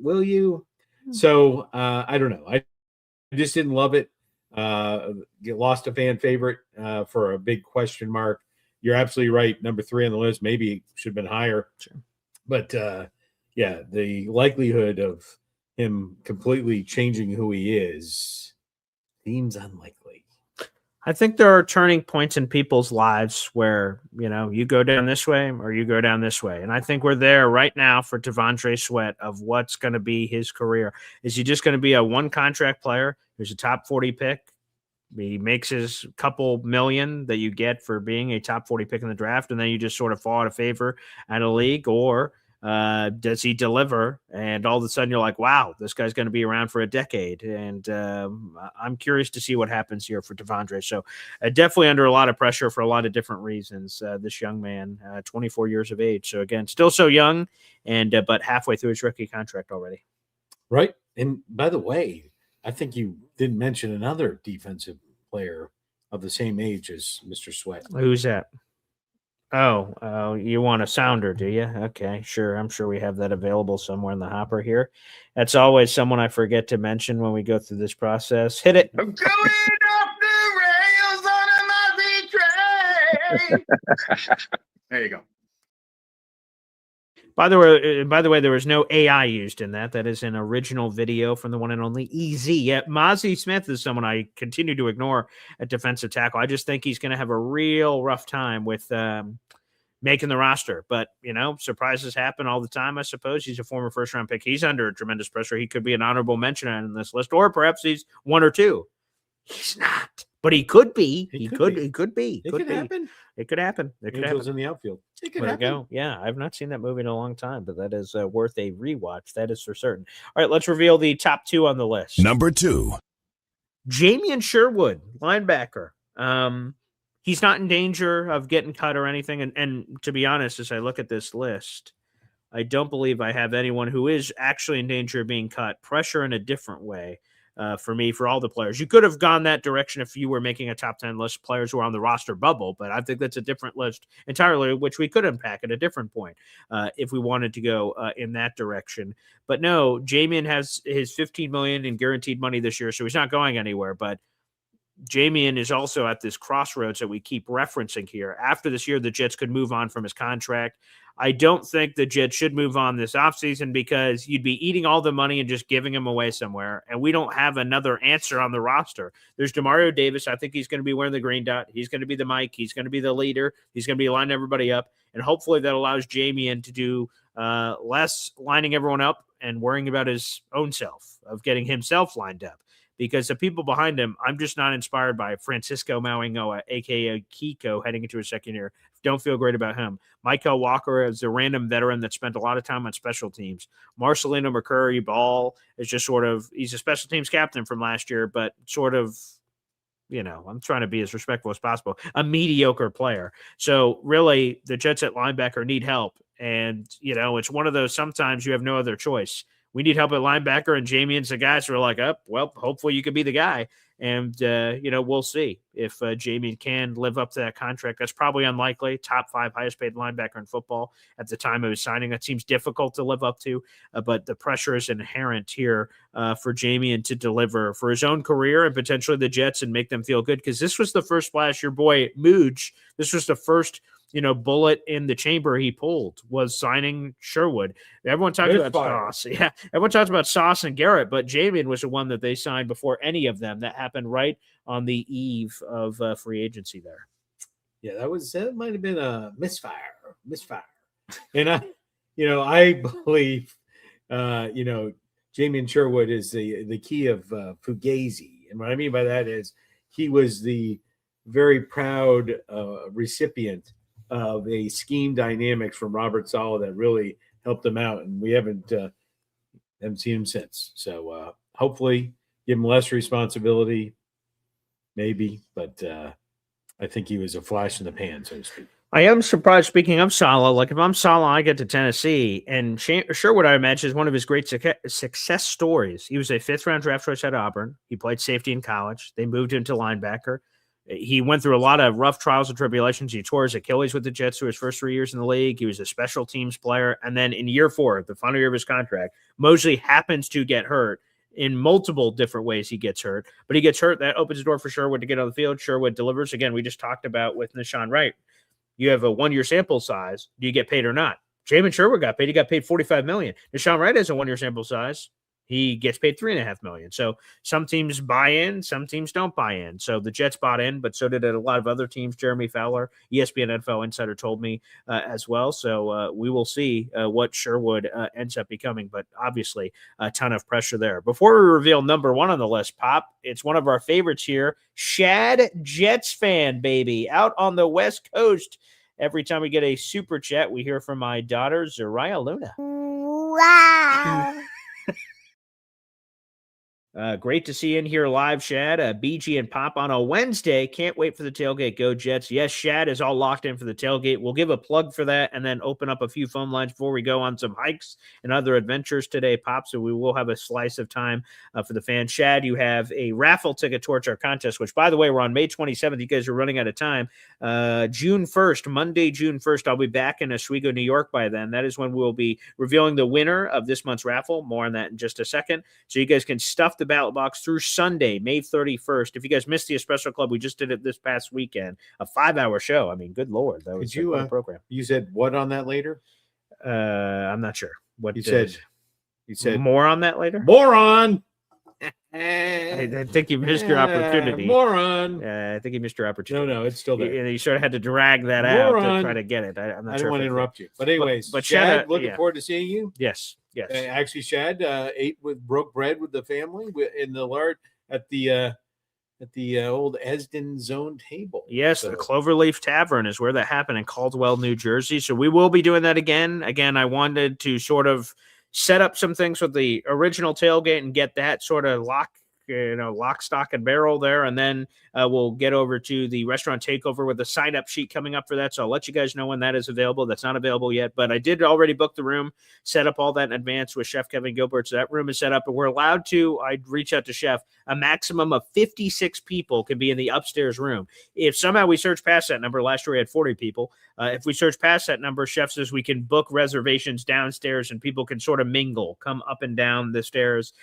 C: Will you? So, I don't know. I just didn't love it. You lost a fan favorite for a big question mark. You're absolutely right. Number 3 on the list. Maybe should have been higher.
A: Sure.
C: But yeah, the likelihood of him completely changing who he is seems unlikely.
A: I think there are turning points in people's lives where, you go down this way or you go down this way. And I think we're there right now for Tavondre Sweat of what's going to be his career. Is he just going to be a one contract player? There's a top 40 pick. He makes his couple million that you get for being a top 40 pick in the draft, and then you just sort of fall out of favor at a league, or does he deliver? And all of a sudden you're like, wow, this guy's going to be around for a decade. And I'm curious to see what happens here for Tavondre. So definitely under a lot of pressure for a lot of different reasons. This young man, 24 years of age. So again, still so young, and but halfway through his rookie contract already.
C: Right. And by the way, I think you didn't mention another defensive player of the same age as Mr. Sweat.
A: Who's that? Oh, you want a sounder, do you? Okay, sure. I'm sure we have that available somewhere in the hopper here. That's always someone I forget to mention when we go through this process. Hit it.
B: I'm going off the rails on a Mozzie train. There you go.
A: By the way, there was no AI used in that. That is an original video from the one and only EZ. Yeah, Mozzie Smith is someone I continue to ignore at defensive tackle. I just think he's going to have a real rough time with making the roster. But, surprises happen all the time, I suppose. He's a former first-round pick. He's under tremendous pressure. He could be an honorable mention on this list, or perhaps he's 1 or 2. He's not. But he could be. He could be.
C: It could happen.
A: It could happen. It could
C: Angels
A: happen.
C: in the outfield. It could
A: There you
C: happen.
A: go. Yeah, I've not seen that movie in a long time, but that is worth a rewatch. That is for certain. All right, let's reveal the top 2 on the list.
D: Number 2.
A: Jamian Sherwood, linebacker. He's not in danger of getting cut or anything. And to be honest, as I look at this list, I don't believe I have anyone who is actually in danger of being cut. Pressure in a different way. For me, for all the players. You could have gone that direction if you were making a top 10 list, players who are on the roster bubble, but I think that's a different list entirely, which we could unpack at a different point if we wanted to go in that direction. But no, Jamian has his $15 million in guaranteed money this year, so he's not going anywhere. But Jamian is also at this crossroads that we keep referencing here. After this year, the Jets could move on from his contract. I don't think the Jets should move on this offseason because you'd be eating all the money and just giving him away somewhere. And we don't have another answer on the roster. There's Demario Davis. I think he's going to be wearing the green dot. He's going to be the mic. He's going to be the leader. He's going to be lining everybody up. And hopefully that allows Jamian to do less lining everyone up and worrying about his own self, of getting himself lined up. Because the people behind him, I'm just not inspired by. Francisco Mauigoa, a.k.a. Kiko, heading into his second year. Don't feel great about him. Michael Walker is a random veteran that spent a lot of time on special teams. Marcelino McCurry Ball is just sort of, he's a special teams captain from last year, but sort of, I'm trying to be as respectful as possible, a mediocre player. So really, the Jets at linebacker need help. And, it's one of those, sometimes you have no other choice. We need help at linebacker, and Jamian's the guys who are like, well, hopefully you could be the guy. And, we'll see if Jamian can live up to that contract. That's probably unlikely. Top 5 highest paid linebacker in football at the time of his signing. That seems difficult to live up to, but the pressure is inherent here for Jamian to deliver for his own career and potentially the Jets and make them feel good. Because this was the first splash, your boy Mooj. This was the first bullet in the chamber he pulled was signing Sherwood. Everyone talks about Sauce. Yeah, everyone talks about Sauce and Garrett, but Jamian was the one that they signed before any of them. That happened right on the eve of free agency there.
C: Yeah, that might have been a misfire. And I believe, Jamian Sherwood is the key of Fugazi. And what I mean by that is he was the very proud recipient of a scheme dynamics from Robert Saleh that really helped him out. And we haven't seen him since. So hopefully give him less responsibility, maybe. But I think he was a flash in the pan, so to speak.
A: I am surprised, speaking of Saleh, like if I'm Saleh, I get to Tennessee, and Sherwood, I imagine, is one of his great success stories. He was a 5th-round draft choice at Auburn. He played safety in college. They moved him to linebacker. He went through a lot of rough trials and tribulations. He tore his Achilles with the Jets through his first 3 years in the league. He was a special teams player. And then in year 4, the final year of his contract, Mosley happens to get hurt. In multiple different ways he gets hurt, but he gets hurt. That opens the door for Sherwood to get on the field. Sherwood delivers. Again, we just talked about with Nashawn Wright. You have a 1-year sample size. Do you get paid or not? Jamian Sherwood got paid. He got paid $45 million. Nashawn Wright has a 1-year sample size. He gets paid $3.5 million. So some teams buy in, some teams don't buy in. So the Jets bought in, but so did a lot of other teams. Jeremy Fowler, ESPN NFL insider, told me as well. So we will see what Sherwood ends up becoming, but obviously a ton of pressure there. Before we reveal number 1 on the list, Pop, it's one of our favorites here. Shad, Jets fan, baby, out on the West Coast. Every time we get a super chat, we hear from my daughter, Zariah Luna.
D: Wow.
A: Great to see you in here live, Shad. BG and Pop on a Wednesday. Can't wait for the tailgate. Go Jets. Yes, Shad is all locked in for the tailgate. We'll give a plug for that and then open up a few phone lines before we go on some hikes and other adventures today, Pop. So we will have a slice of time for the fans. Shad, you have a raffle ticket towards our contest, which, by the way, we're on May 27th. You guys are running out of time. June 1st, Monday, June 1st, I'll be back in Oswego, New York by then. That is when we'll be revealing the winner of this month's raffle. More on that in just a second. So you guys can stuff the ballot box through Sunday, May 31st. If you guys missed the Espresso Club, we just did it this past weekend. A 5-hour show. I mean, good Lord. That was a program.
C: You said what on that later?
A: I'm not sure. What
C: you said
A: more on that later?
C: Moron.
A: I think you missed your opportunity.
C: Moron.
A: I think you missed your opportunity.
C: No, it's still there.
A: You sort of had to drag that out to try to get it. I'm not
C: I
A: sure.
C: don't want to interrupt you. But anyways,
A: but
C: Shad, looking forward to seeing you.
A: Yes.
C: Actually, Shad broke bread with the family in the large at the old Esden Zone table.
A: Yes, the Cloverleaf Tavern is where that happened in Caldwell, New Jersey. So we will be doing that again. Again, I wanted to sort of set up some things with the original tailgate and get that sort of lock, stock, and barrel there. And then we'll get over to the restaurant takeover with the sign-up sheet coming up for that. So I'll let you guys know when that is available. That's not available yet, but I did already book the room, set up all that in advance with Chef Kevin Gilbert. So that room is set up, and we're allowed to, I'd reach out to Chef, a maximum of 56 people can be in the upstairs room. If somehow we search past that number, last year we had 40 people. If we search past that number, Chef says we can book reservations downstairs and people can sort of mingle, come up and down the stairs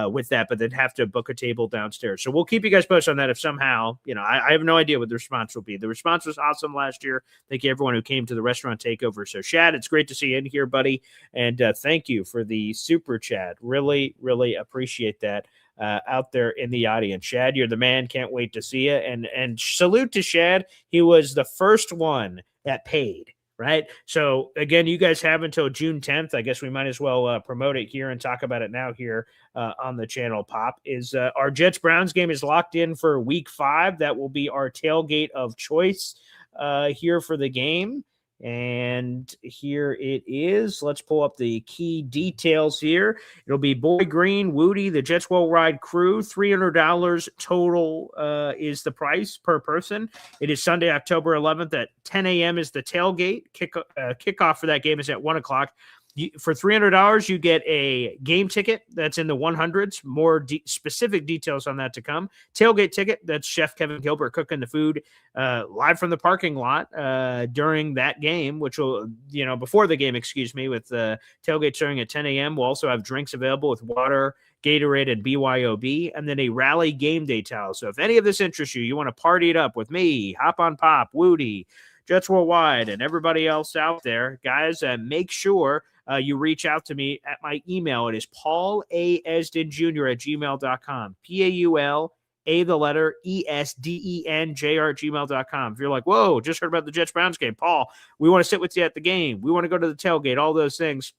A: with that, but they'd have to book a table downstairs. So we'll keep you guys posted on that if somehow, I have no idea what the response will be. The response was awesome last year. Thank you everyone who came to the restaurant takeover. So Shad, it's great to see you in here, buddy. And thank you for the super chat. Really, really appreciate that. Out there in the audience. Shad, you're the man. Can't wait to see you. And salute to Shad. He was the first one that paid, right? So again, you guys have until June 10th. I guess we might as well promote it here and talk about it now here on the channel. Pop is our Jets Browns game is locked in for week 5. That will be our tailgate of choice here for the game. And here it is. Let's pull up the key details here. It'll be Boy Green, Woody, the Jets Will Ride crew. $300 total is the price per person. It is Sunday, October 11th at 10 a.m. is the tailgate. Kickoff for that game is at 1 o'clock. For $300, you get a game ticket that's in the 100s. More specific details on that to come. Tailgate ticket, that's Chef Kevin Gilbert cooking the food live from the parking lot during that game, which will, before the game, with tailgate starting at 10 a.m. We'll also have drinks available with water, Gatorade, and BYOB, and then a rally game day towel. So if any of this interests you, you want to party it up with me, Hop on Pop, Woody, Jets Worldwide, and everybody else out there, guys, make sure you reach out to me at my email. It is paulasdenjr@gmail.com. PAUL, the letter ESDENJR@gmail.com. If you're like, whoa, just heard about the Jets Browns game, Paul, we want to sit with you at the game. We want to go to the tailgate, all those things.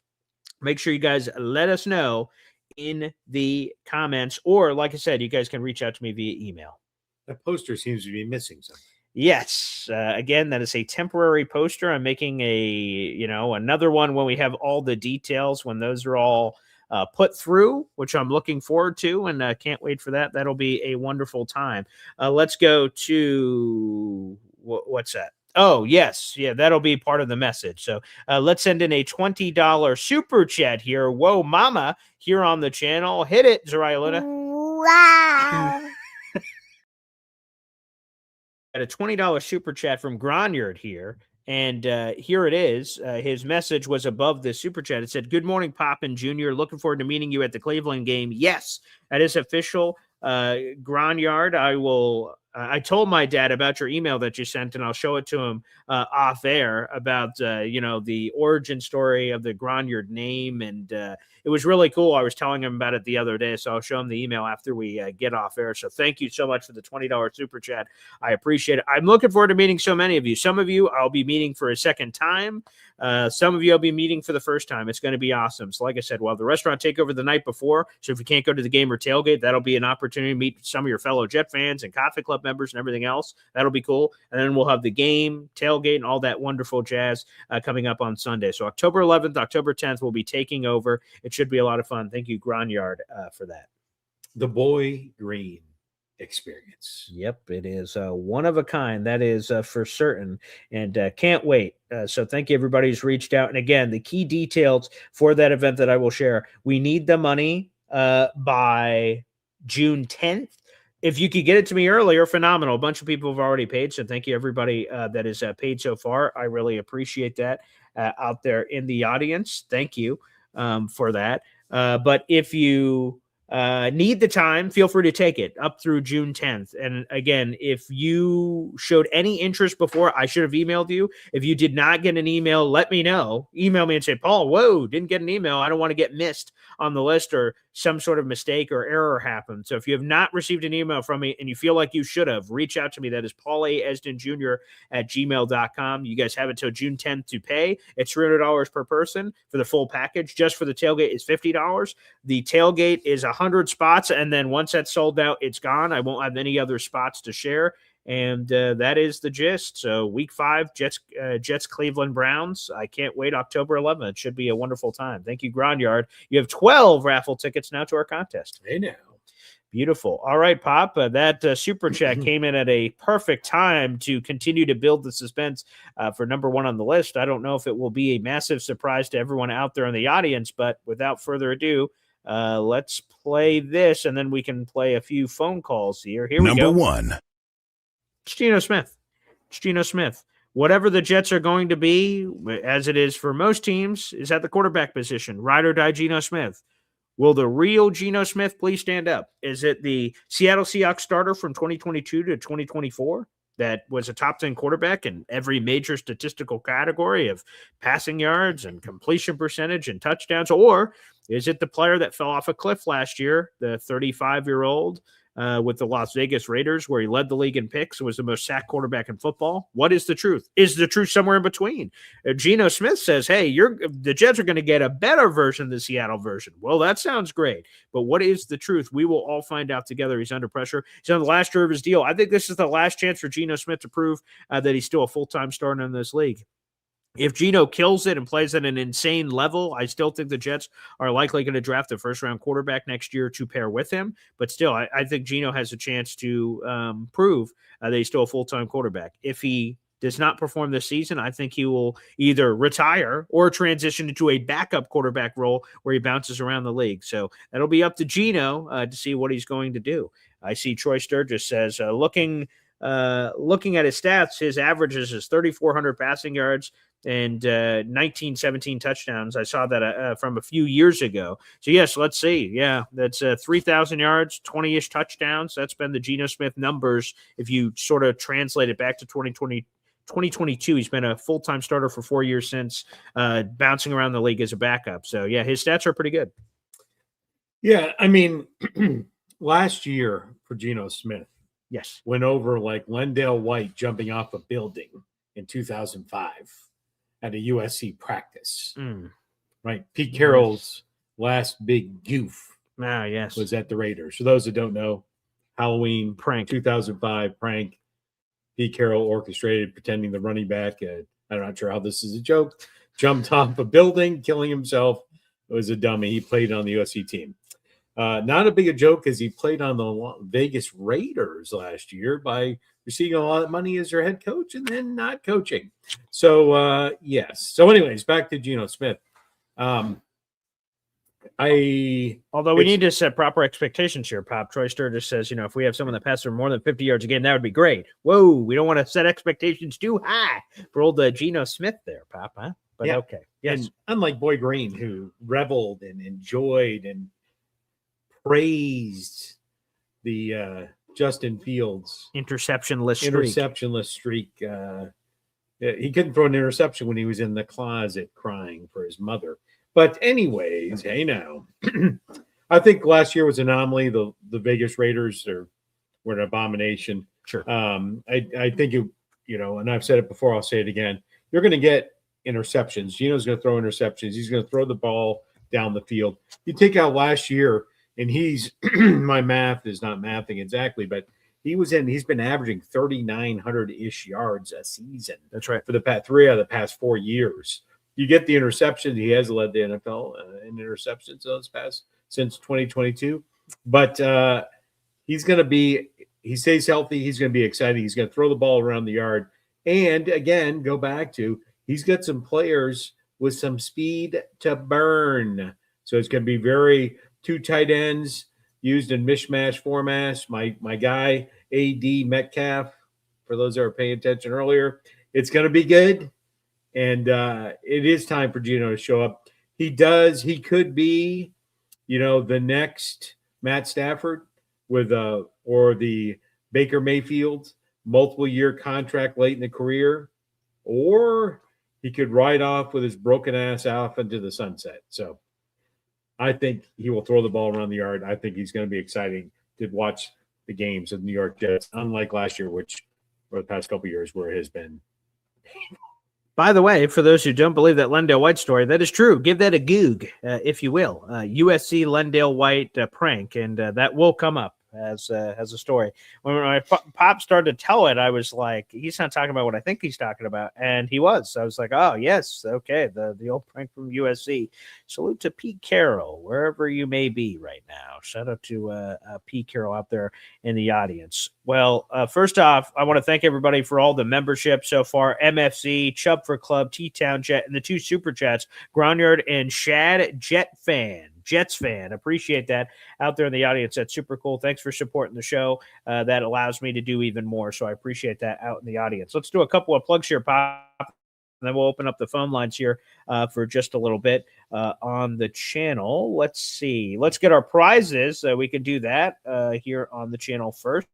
A: Make sure you guys let us know in the comments, or like I said, you guys can reach out to me via email.
C: That poster seems to be missing something.
A: Yes. Again, that is a temporary poster. I'm making another one when we have all the details, when those are all put through, which I'm looking forward to, and can't wait for that. That'll be a wonderful time. Let's go to what's that? Oh, yes. Yeah, that'll be part of the message. So let's send in a $20 super chat here. Whoa, mama, here on the channel. Hit it, Zariah Luna.
D: Wow.
A: At a $20 super chat from Gronyard here. And here it is. His message was above the super chat. It said, "Good morning, Poppin Jr. Looking forward to meeting you at the Cleveland game." Yes, that is official. Gronyard, I told my dad about your email that you sent, and I'll show it to him off air about, the origin story of the Gronyard name. And it was really cool. I was telling him about it the other day, so I'll show him the email after we get off air. So thank you so much for the $20 super chat. I appreciate it. I'm looking forward to meeting so many of you. Some of you I'll be meeting for a second time. Some of you I'll be meeting for the first time. It's going to be awesome. So like I said, we'll have the restaurant takeover the night before. So if you can't go to the game or tailgate, that'll be an opportunity to meet some of your fellow Jet fans and Coffee Club members and everything else. That'll be cool. And then we'll have the game, tailgate, and all that wonderful jazz coming up on Sunday. So October 11th, October 10th, we'll be taking over. It should be a lot of fun. Thank you, Gronyard, for that.
C: The Boy Green experience.
A: Yep, it is one of a kind. That is for certain, and can't wait. So thank you, everybody who's reached out. And again, the key details for that event that I will share. We need the money by June 10th. If you could get it to me earlier, phenomenal. A bunch of people have already paid, so thank you, everybody that has paid so far. I really appreciate that out there in the audience. Thank you for that. But if you need the time, feel free to take it up through June 10th. And again, if you showed any interest before, I should have emailed you. If you did not get an email, let me know. Email me and say, Paul, whoa, didn't get an email. I don't want to get missed on the list or some sort of mistake or error happened. So if you have not received an email from me and you feel like you should have, reach out to me. That is paulasdenjr@gmail.com. You guys have until June 10th to pay. It's $300 per person for the full package. Just for the tailgate is $50. The tailgate is 100 spots, and then once that's sold out, it's gone. I won't have any other spots to share. And that is the gist. So week 5, Jets, Cleveland Browns. I can't wait. October 11th. It should be a wonderful time. Thank you, Gronyard. You have 12 raffle tickets now to our contest.
C: Hey now.
A: Beautiful. All right, Pop. That super chat came in at a perfect time to continue to build the suspense for number 1 on the list. I don't know if it will be a massive surprise to everyone out there in the audience, but without further ado, let's play this, and then we can play a few phone calls here. Here we go.
E: Number 1.
A: It's Geno Smith. It's Geno Smith. Whatever the Jets are going to be, as it is for most teams, is at the quarterback position. Ride or die Geno Smith. Will the real Geno Smith please stand up? Is it the Seattle Seahawks starter from 2022 to 2024 that was a top 10 quarterback in every major statistical category of passing yards and completion percentage and touchdowns? Or is it the player that fell off a cliff last year, the 35-year-old with the Las Vegas Raiders, where he led the league in picks and was the most sacked quarterback in football? What is the truth? Is the truth somewhere in between? Geno Smith says, hey, the Jets are going to get a better version of the Seattle version. Well, that sounds great. But what is the truth? We will all find out together. He's under pressure. He's on the last year of his deal. I think this is the last chance for Geno Smith to prove that he's still a full-time starter in this league. If Geno kills it and plays at an insane level, I still think the Jets are likely going to draft a first-round quarterback next year to pair with him. But still, I think Geno has a chance to prove that he's still a full-time quarterback. If he does not perform this season, I think he will either retire or transition into a backup quarterback role where he bounces around the league. So that'll be up to Geno to see what he's going to do. I see Troy Sturgis says, looking at his stats, his averages is 3,400 passing yards and 17 touchdowns. I saw that from a few years ago. So, yes, let's see. Yeah, that's 3,000 yards, 20-ish touchdowns. That's been the Geno Smith numbers if you sort of translate it back to 2020 2022. He's been a full-time starter for 4 years since, bouncing around the league as a backup. So, yeah, his stats are pretty good.
C: Yeah, I mean, last year for Geno Smith
A: Yes.
C: went over like Lendale White jumping off a building in 2005 at a USC practice. Right? Pete Carroll's last big goof
A: yes.
C: was at the Raiders. For those that don't know, Halloween
A: Prank.
C: 2005 prank. Pete Carroll orchestrated pretending the running back, I'm not sure how this is a joke, jumped off a building, killing himself. It was a dummy. He played on the USC team. Not a big a joke because he played on the Vegas Raiders last year by receiving a lot of money as their head coach and then not coaching. So, yes. So, anyways, back to Geno Smith.
A: Although we need to set proper expectations here, Pop. Troy Sturgis says, if we have someone that passes for more than 50 yards a game, that would be great. Whoa, we don't want to set expectations too high for old Geno Smith there, Pop, huh? But
C: yeah.
A: Okay. Yes.
C: And unlike Boy Green, who reveled and enjoyed and praised the Justin Fields
A: interceptionless
C: streak. He couldn't throw an interception when he was in the closet crying for his mother. But anyways, hey now, I think last year was an anomaly. The Vegas Raiders were an abomination.
A: Sure.
C: I think and I've said it before, I'll say it again. You're going to get interceptions. Geno's going to throw interceptions. He's going to throw the ball down the field. You take out last year, and he's my math is not mathing exactly, but he's been averaging 3,900-ish yards a season.
A: That's right.
C: For the past 3 out of the past 4 years. You get the interception. He has led the NFL in interceptions since 2022. But he stays healthy. He's going to be exciting. He's going to throw the ball around the yard. And again, go back to he's got some players with some speed to burn. So it's going to be very 2 tight ends used in mishmash formats. My guy, A.D. Metcalf, for those that were paying attention earlier, it's going to be good. And it is time for Geno to show up. He could be, the next Matt Stafford or the Baker Mayfield multiple-year contract late in the career, or he could ride off with his broken ass off into the sunset. So I think he will throw the ball around the yard. I think he's going to be exciting to watch the games of the New York Jets, unlike last year, which for the past couple of years where it has been painful.
A: By the way, for those who don't believe that Lendale White story, that is true. Give that a goog, if you will. USC Lendale White prank, and that will come up as a story. When my Pop started to tell it, I was like, he's not talking about what I think he's talking about. And he was. I was like, oh, yes, okay, the old prank from USC. Salute to Pete Carroll, wherever you may be right now. Shout out to Pete Carroll out there in the audience. Well, first off, I want to thank everybody for all the membership so far. MFC, Chubb for Club, T-Town Jet, and the 2 Super Chats, Groundyard and Shad Jets fan. Appreciate that out there in the audience. That's super cool. Thanks for supporting the show. That allows me to do even more. So I appreciate that out in the audience. Let's do a couple of plugs here, Pop. And then we'll open up the phone lines here for just a little bit on the channel. Let's see. Let's get our prizes. We can do that here on the channel first.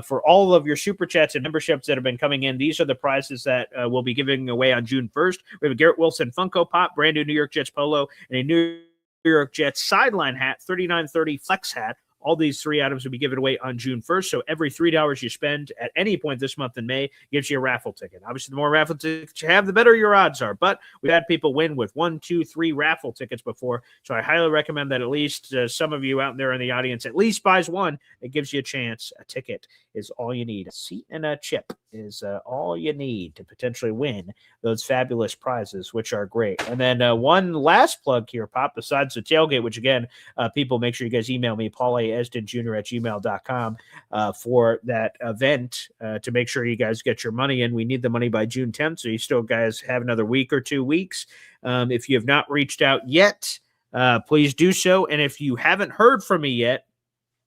A: For all of your super chats and memberships that have been coming in, these are the prizes that we'll be giving away on June 1st. We have a Garrett Wilson Funko Pop, brand new New York Jets polo, and a New York Jets sideline hat, 3930 flex hat. All these 3 items will be given away on June 1st. So every $3 you spend at any point this month in May gives you a raffle ticket. Obviously, the more raffle tickets you have, the better your odds are. But we've had people win with 1, 2, 3 raffle tickets before. So I highly recommend that at least some of you out there in the audience at least buys one. It gives you a chance. A ticket is all you need. A seat and a chip is all you need to potentially win those fabulous prizes, which are great. And then one last plug here, Pop, besides the tailgate, which again, people, make sure you guys email me, Esden Jr. at gmail.com for that event to make sure you guys get your money in. We need the money by June 10th, so you still guys have another week or 2 weeks. If you have not reached out yet, please do so. And if you haven't heard from me yet,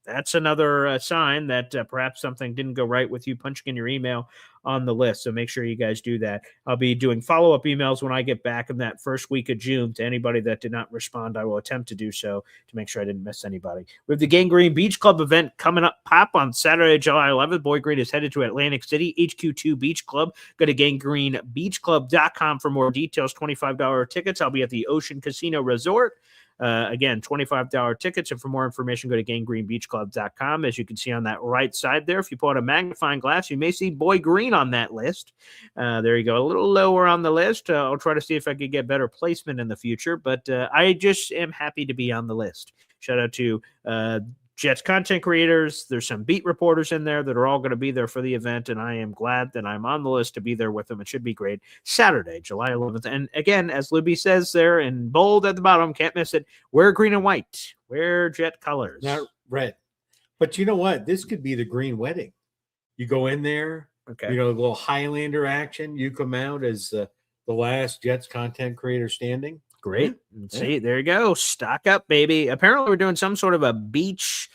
A: that's another sign that perhaps something didn't go right with you punching in your email on the list. So make sure you guys do that. I'll be doing follow-up emails when I get back in that first week of June to anybody that did not respond. I will attempt to do so to make sure I didn't miss anybody. We have the Gang Green Beach Club event coming up, Pop, on Saturday, July 11th. Boy Green is headed to Atlantic City, HQ2 Beach Club. Go to ganggreenbeachclub.com for more details. $25 tickets. I'll be at the Ocean Casino Resort. Again, $25 tickets. And for more information, go to ganggreenbeachclub.com. As you can see on that right side there, if you pull out a magnifying glass, you may see Boy Green on that list. There you go. A little lower on the list. I'll try to see if I could get better placement in the future, but I just am happy to be on the list. Shout out to Jets content creators. There's some beat reporters in there that are all going to be there for the event, and I am glad that I'm on the list to be there with them. It should be great. Saturday, July 11th. And again, as Libby says there in bold at the bottom, can't miss it, wear green and white. Wear Jet colors.
C: Not red. But you know what? This could be the green wedding. You go in there,
A: Okay.
C: you know, a little Highlander action. You come out as the last Jets content creator standing.
A: Great. See, there you go. Stock up, baby. Apparently, we're doing some sort of a beach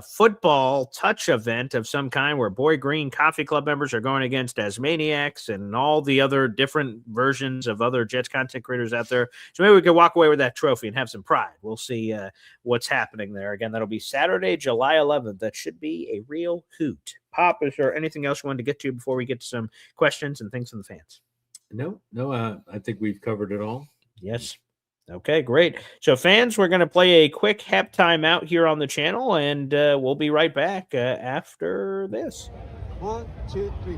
A: football touch event of some kind where Boy Green Coffee Club members are going against Asmaniacs and all the other different versions of other Jets content creators out there. So maybe we could walk away with that trophy and have some pride. We'll see what's happening there. Again, that'll be Saturday, July 11th. That should be a real hoot. Pop, is there anything else you wanted to get to before we get to some questions and things from the fans?
C: No, I think we've covered it all.
A: Yes. Okay, great. So, fans, we're going to play a quick hep timeout here on the channel, and we'll be right back after this.
E: 1, 2, 3.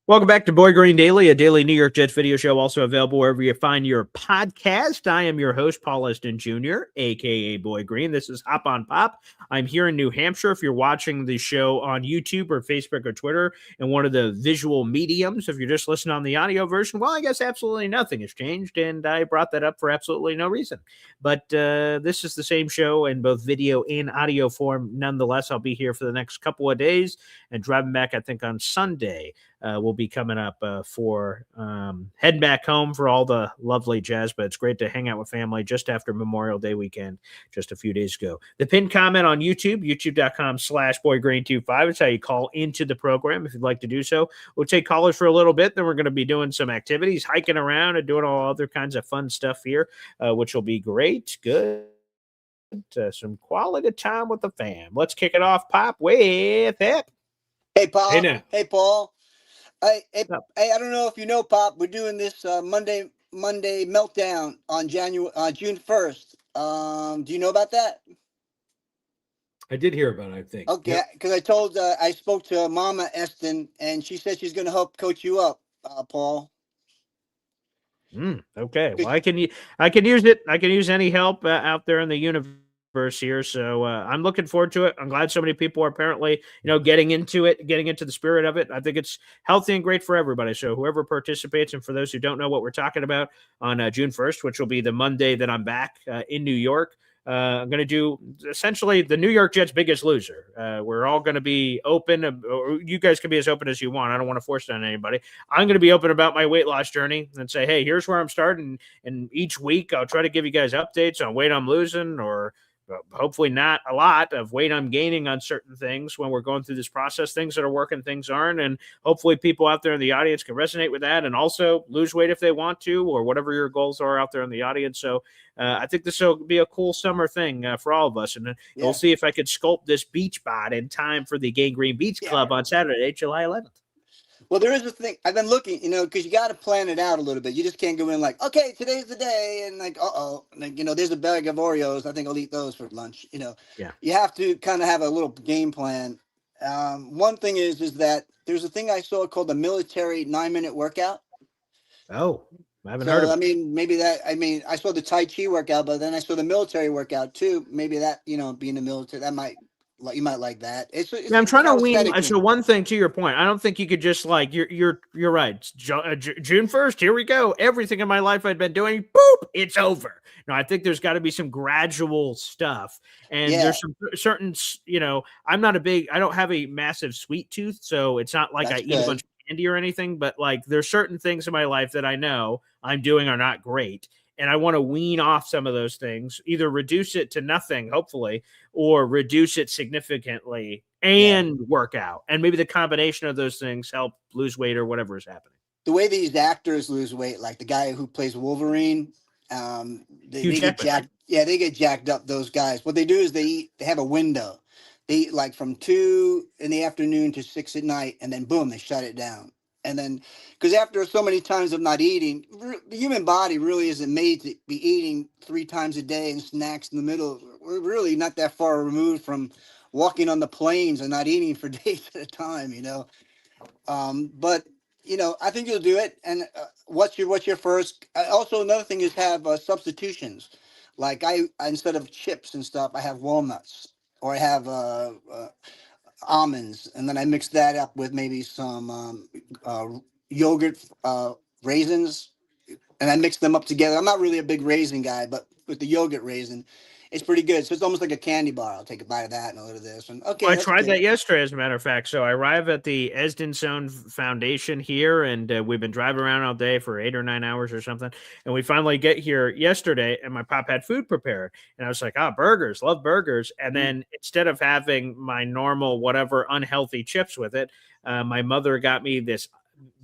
A: Welcome back to Boy Green Daily, a daily New York Jets video show, also available wherever you find your podcast. I am your host, Paul Esden Jr., a.k.a. Boy Green. This is Hop on Pop. I'm here in New Hampshire. If you're watching the show on YouTube or Facebook or Twitter and one of the visual mediums, if you're just listening on the audio version, well, I guess absolutely nothing has changed, and I brought that up for absolutely no reason. But this is the same show in both video and audio form. Nonetheless, I'll be here for the next couple of days and driving back, I think, on Sunday. Will be coming up for heading back home for all the lovely jazz, but it's great to hang out with family just after Memorial Day weekend, just a few days ago. The pinned comment on YouTube, youtube.com/boygreen25 is how you call into the program if you'd like to do so. We'll take callers for a little bit, then we're going to be doing some activities, hiking around and doing all other kinds of fun stuff here, which will be great. Good. Some quality time with the fam. Let's kick it off, Pop, with Hip.
F: Hey, Paul.
C: Hey, now.
F: Hey, Paul. Hey, I don't know if you know, Pop. We're doing this Monday meltdown on June 1st. Do you know about that?
C: I did hear about it, I think.
F: Okay, because I spoke to Mama Esden, and she said she's going to help coach you up, Paul.
A: Okay. Well, I can use it. I can use any help out there in the universe here. So I'm looking forward to it. I'm glad so many people are apparently, getting into it, getting into the spirit of it. I think it's healthy and great for everybody. So whoever participates, and for those who don't know what we're talking about, on June 1st, which will be the Monday that I'm back in New York, I'm going to do essentially the New York Jets' Biggest Loser. We're all going to be open, or you guys can be as open as you want. I don't want to force it on anybody. I'm going to be open about my weight loss journey and say, hey, here's where I'm starting. And each week I'll try to give you guys updates on weight I'm losing or hopefully not a lot of weight I'm gaining on certain things when we're going through this process, things that are working, things aren't. And hopefully people out there in the audience can resonate with that and also lose weight if they want to, or whatever your goals are out there in the audience. So I think this will be a cool summer thing for all of us. And we'll see if I could sculpt this beach bod in time for the Gangrene Beach Club on Saturday, July 11th.
F: Well, there is a thing I've been looking, because you got to plan it out a little bit. You just can't go in like, okay, today's the day, and like, like, there's a bag of Oreos. I think I'll eat those for lunch. You have to kind of have a little game plan. One thing is that there's a thing I saw called the military 9-minute workout.
A: Oh, I haven't heard of it.
F: I mean, maybe that. I mean, I saw the Tai Chi workout, but then I saw the military workout too. Maybe that, being the military, that might. You might like that.
A: I'm trying to wean. So one thing to your point, I don't think you could just like you're right. June 1st, here we go. Everything in my life I'd been doing, boop, it's over. No, I think there's got to be some gradual stuff, and there's some certain. I don't have a massive sweet tooth, so it's not like I eat a bunch of candy or anything. But like, there's certain things in my life that I know I'm doing are not great. And I want to wean off some of those things, either reduce it to nothing, hopefully, or reduce it significantly and work out. And maybe the combination of those things help lose weight or whatever is happening.
F: The way these actors lose weight, like the guy who plays Wolverine, they get jacked. Yeah, they get jacked up, those guys. What they do is they have a window. They eat like from 2 in the afternoon to 6 at night, and then boom, they shut it down. And then, because after so many times of not eating, the human body really isn't made to be eating 3 times a day and snacks in the middle. We're really not that far removed from walking on the plains and not eating for days at a time, But, I think you'll do it. And what's your first? Also, another thing is have substitutions. Like instead of chips and stuff, I have walnuts, or I have almonds, and then I mix that up with maybe some yogurt, raisins, and I mix them up together. I'm not really a big raisin guy, but with the yogurt raisin, it's pretty good. So it's almost like a candy bar. I'll take a bite of that and a little of this. And
A: I tried that yesterday, as a matter of fact. So I arrive at the Esden Jr. Foundation here, and we've been driving around all day for 8 or 9 hours or something. And we finally get here yesterday, and my pop had food prepared. And I was like, burgers, love burgers. And then instead of having my normal, whatever, unhealthy chips with it, my mother got me this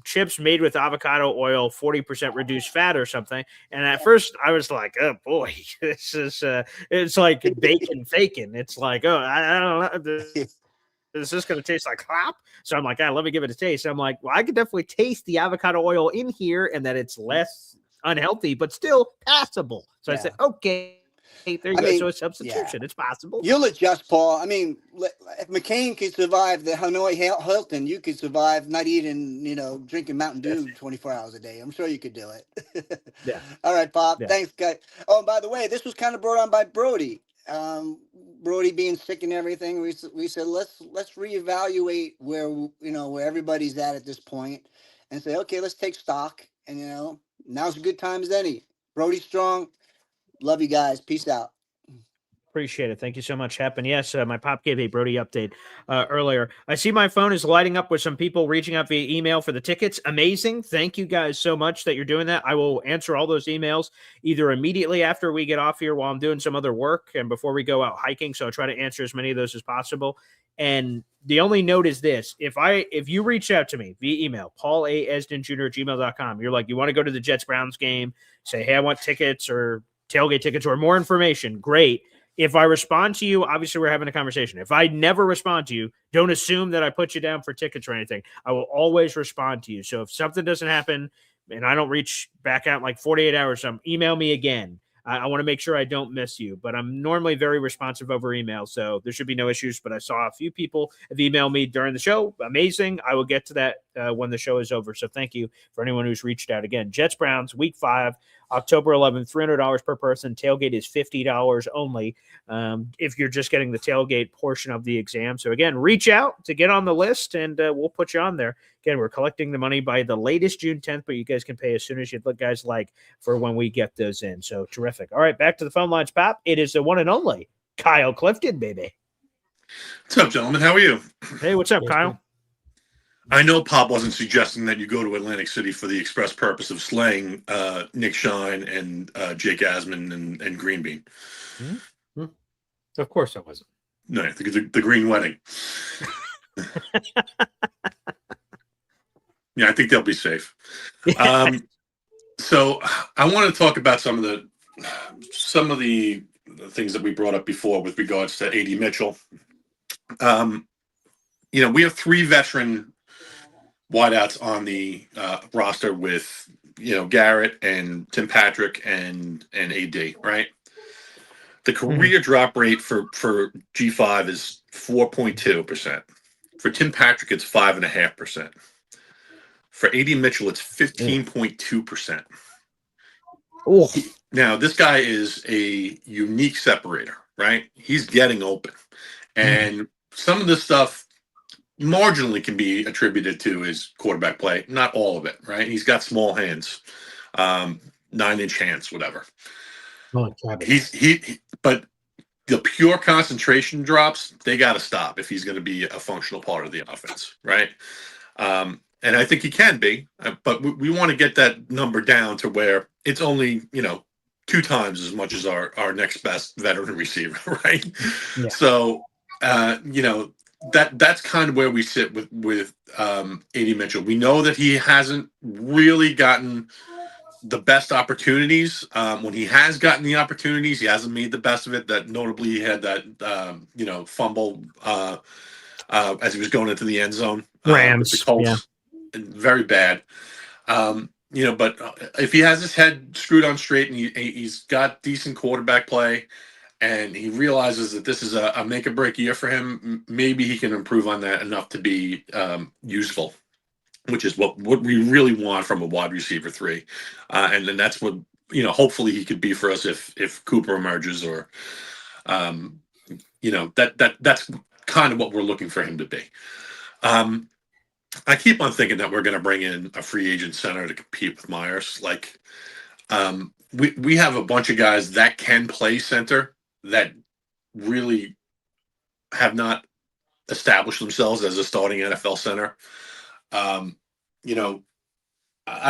A: chips made with avocado oil, 40% reduced fat or something. And at first I was like, oh boy, this is it's like bacon faking. It's like, I don't know, is this going to taste like crap? So I'm like, let me give it a taste. I'm like, well, I could definitely taste the avocado oil in here, and that it's less unhealthy but still passable. So I said, okay, there you go. So a substitution. It's possible.
F: You'll adjust, Paul. I mean, if McCain could survive the Hanoi Hilton, you could survive not eating, drinking Mountain Dew 24 hours a day. I'm sure you could do it.
A: Yeah.
F: All right, Pop. Yeah. Thanks, guys. Oh, and by the way, this was kind of brought on by Brody. Brody being sick and everything. We said let's reevaluate where everybody's at this point, and say, okay, let's take stock. And now's a good time as any. Brody's strong. Love you guys. Peace out.
A: Appreciate it. Thank you so much, Hep. And yes, my pop gave a Brody update earlier. I see my phone is lighting up with some people reaching out via email for the tickets. Amazing. Thank you guys so much that you're doing that. I will answer all those emails either immediately after we get off here while I'm doing some other work and before we go out hiking. So I'll try to answer as many of those as possible. And the only note is this: if you reach out to me via email, paulasdenjr@gmail.com, you're like, you want to go to the Jets-Browns game, say, hey, I want tickets or tailgate tickets or more information, great. If I respond to you, obviously we're having a conversation. If I never respond to you, don't assume that I put you down for tickets or anything. I will always respond to you. So if something doesn't happen and I don't reach back out in like 48 hours, email me again. I want to make sure I don't miss you, but I'm normally very responsive over email, so there should be no issues. But I saw a few people have emailed me during the show. Amazing. I will get to that when the show is over. So thank you for anyone who's reached out. Again, Jets-Browns, Week 5, October 11th, $300 per person. Tailgate is $50 only if you're just getting the tailgate portion of the exam. So again, reach out to get on the list, and we'll put you on there. Again, we're collecting the money by the latest June 10th, but you guys can pay as soon as you guys like for when we get those in. So terrific. All right, back to the phone lines, Pop. It is the one and only Kyle Clifton, baby.
G: What's up, gentlemen? How are you?
A: Hey, what's up, Kyle?
G: I know Pop wasn't suggesting that you go to Atlantic City for the express purpose of slaying Nick Shine and Jake Asman and Green Bean.
A: Mm-hmm.
C: Of course, I wasn't.
G: No, the Green Wedding. Yeah, I think they'll be safe. So I want to talk about some of the things that we brought up before with regards to AD Mitchell. We have 3 veteran wideouts on the roster with Garrett and Tim Patrick and AD, right? The career drop rate for G5 is 4.2%. For Tim Patrick, it's 5.5%. For AD Mitchell, it's 15.2%.
A: Oh,
G: Now, this guy is a unique separator, right? He's getting open. And some of this stuff marginally can be attributed to his quarterback play. Not all of it, right? He's got small hands, 9-inch hands, whatever. But the pure concentration drops, they got to stop if he's going to be a functional part of the offense, right? And I think he can be, but we want to get that number down to where it's only 2 times as much as our next best veteran receiver, right?
A: Yeah.
G: So that's kind of where we sit with AD Mitchell. We know that he hasn't really gotten the best opportunities. When he has gotten the opportunities, he hasn't made the best of it. That notably he had that fumble as he was going into the end zone.
A: Rams,
G: with the Colts.
A: yeah.
G: Very bad. But if he has his head screwed on straight and he's got decent quarterback play, and he realizes that this is a make or break year for him, maybe he can improve on that enough to be useful, which is what we really want from a wide receiver 3. And then that's what, hopefully he could be for us if Cooper emerges, or, that's kind of what we're looking for him to be. I keep on thinking that we're going to bring in a free agent center to compete with Myers. Like, we have a bunch of guys that can play center that really have not established themselves as a starting NFL center. I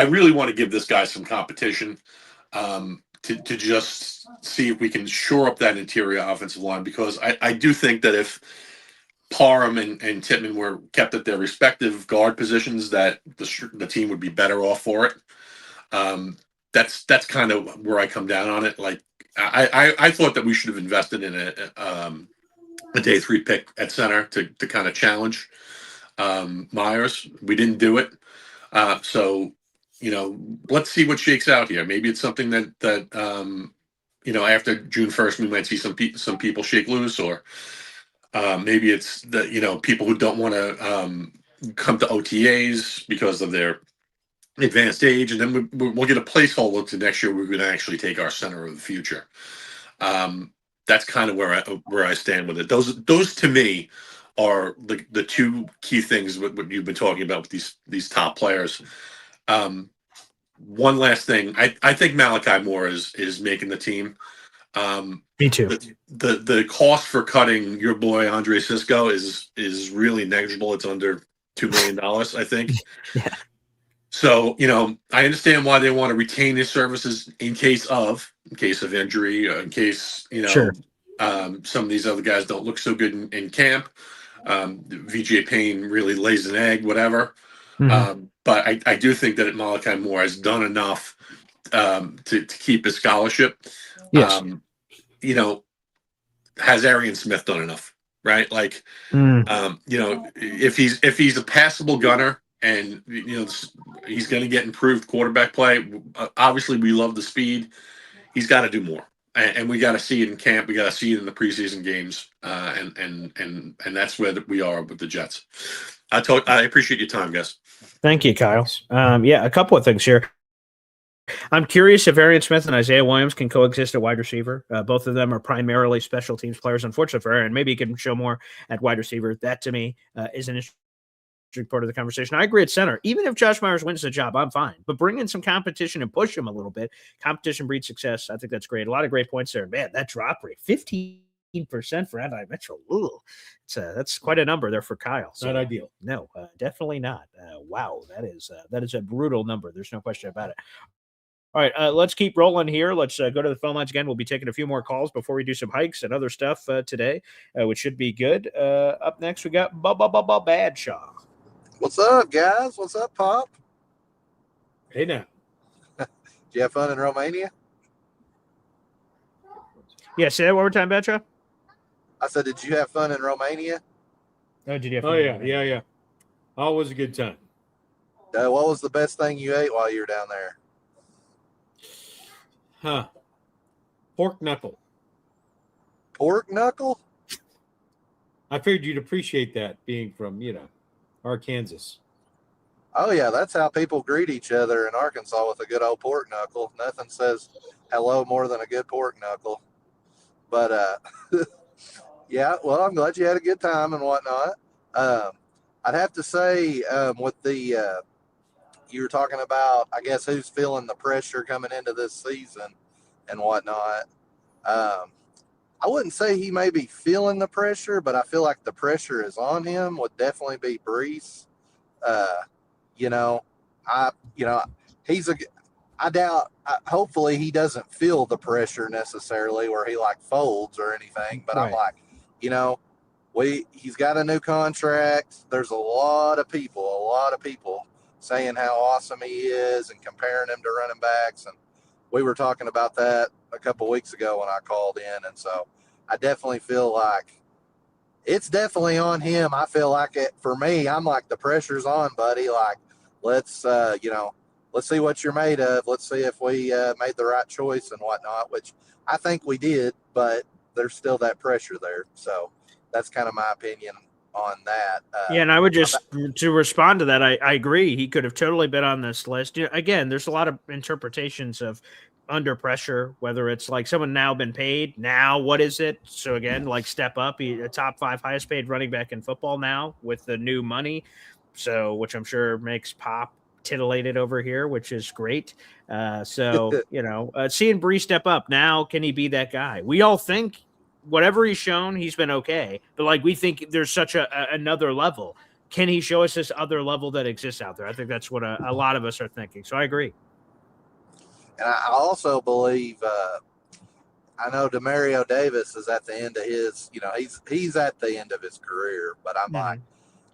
G: really want to give this guy some competition to just see if we can shore up that interior offensive line, because I do think that if Parham and Tittman were kept at their respective guard positions, that the team would be better off for it. That's kind of where I come down on it. Like, I thought that we should have invested in a day 3 pick at center to kind of challenge Myers. We didn't do it. So let's see what shakes out here. Maybe it's something that after June 1st, we might see some people shake loose, or maybe it's the people who don't want to come to OTAs because of their advanced age, and then we'll get a placeholder to next year. We're going to actually take our center of the future. That's kind of where I stand with it. Those to me are the 2 key things what you've been talking about with these top players. One last thing, I think Malachi Moore is making the team.
A: Me too.
G: The cost for cutting your boy Andre Cisco is really negligible. It's under $2 million, I think.
A: Yeah.
G: So I understand why they want to retain his services in case of injury, or in case
A: Sure.
G: Some of these other guys don't look so good in camp. VJ Payne really lays an egg, whatever. But I do think that Malachi Moore has done enough to keep his scholarship.
A: Yes.
G: Has Arian Smith done enough, right? Like, if he's a passable gunner, and he's going to get improved quarterback play. Obviously, we love the speed. He's got to do more, and we got to see it in camp. We got to see it in the preseason games, and that's where we are with the Jets. I appreciate your time, guys.
A: Thank you, Kyle. A couple of things here. I'm curious if Arian Smith and Isaiah Williams can coexist at wide receiver. Both of them are primarily special teams players. Unfortunately for Arian, maybe he can show more at wide receiver. That, to me, is an interesting part of the conversation. I agree at center. Even if Josh Myers wins the job, I'm fine. But bring in some competition and push him a little bit. Competition breeds success. I think that's great. A lot of great points there. Man, that drop rate, 15% for Adi Mitchell. Ooh, that's quite a number there for Kyle.
C: So, not ideal.
A: No, definitely not. Wow, that is a brutal number. There's no question about it. All right, let's keep rolling here. Let's go to the phone lines again. We'll be taking a few more calls before we do some hikes and other stuff today, which should be good. Up next, we got Badshaw.
H: What's up, guys? What's up, Pop?
C: Hey, now.
H: Did you have fun in Romania?
A: Yeah, say that one more time, Badshaw.
H: I said, did you have fun in Romania?
A: Oh, did you have fun?
C: Oh, yeah. Always a good time.
H: What was the best thing you ate while you were down there?
C: Huh. Pork knuckle.
H: Pork knuckle?
C: I figured you'd appreciate that being from, Arkansas.
H: Oh, yeah, that's how people greet each other in Arkansas, with a good old pork knuckle. Nothing says hello more than a good pork knuckle. But, yeah, well, I'm glad you had a good time and whatnot. I'd have to say, with the you were talking about, I guess, who's feeling the pressure coming into this season and whatnot. I wouldn't say he may be feeling the pressure, but I feel like the pressure is on him. Would definitely be Brees. I doubt. Hopefully, he doesn't feel the pressure necessarily where he like folds or anything. But
A: Right.
H: I'm like, he's got a new contract. There's a lot of people saying how awesome he is and comparing him to running backs. And we were talking about that a couple weeks ago when I called in. And so I definitely feel like it's definitely on him. I feel like it for me. I'm like, the pressure's on, buddy. Like, let's see what you're made of. Let's see if we made the right choice and whatnot, which I think we did, but there's still that pressure there. So that's kind of my opinion on that.
A: Yeah, and I would just to respond to that. I agree. He could have totally been on this list. Again, there's a lot of interpretations of under pressure, whether it's like someone now been paid. Now, what is it? So again, like step up. A top 5 highest paid running back in football now with the new money. So, which I'm sure makes Pop titillated over here, which is great. Seeing Brees step up now, can he be that guy? We all think whatever he's shown, he's been okay. But like we think there's such another level. Can he show us this other level that exists out there? I think that's what a lot of us are thinking. So I agree.
H: And I also believe I know Demario Davis is at the end of his. He's at the end of his career. But I'm like,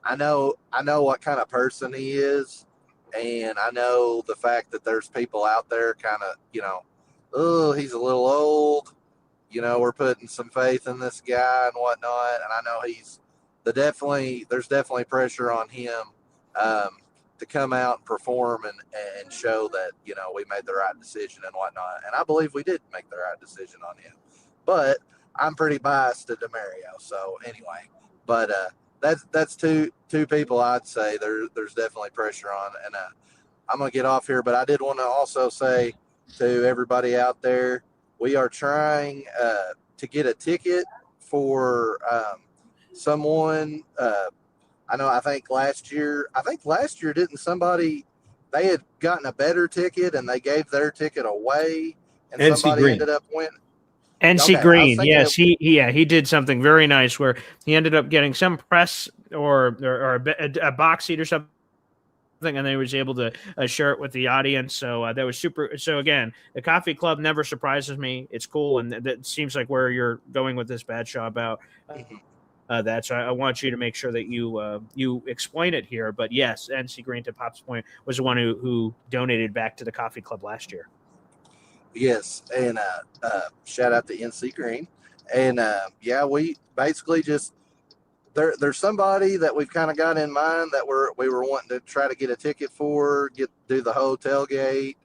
H: I know what kind of person he is, and I know the fact that there's people out there kind of oh, he's a little old. We're putting some faith in this guy and whatnot. And I know there's definitely pressure on him to come out and perform and show that, we made the right decision and whatnot. And I believe we did make the right decision on him. But I'm pretty biased to Demario. So anyway, but that's two people I'd say there's definitely pressure on. And I'm going to get off here, but I did want to also say to everybody out there, we are trying to get a ticket for someone. I think last year didn't somebody, they had gotten a better ticket and they gave their ticket away and
C: NC
H: somebody
C: Green.
H: ended up winning.
A: NC Green, yes, he did something very nice where he ended up getting some press or a box seat or something, and then he was able to share it with the audience. So that was super. So again, the coffee club never surprises me. It's cool, and that seems like where you're going with this, Badshaw, about that. So I want you to make sure that you explain it here. But yes, NC Green, to Pop's point, was the one who donated back to the coffee club last year.
H: Yes, and shout out to NC Green, and we basically just there's somebody that we've kind of got in mind that we were wanting to try to get a ticket for, do the whole tailgate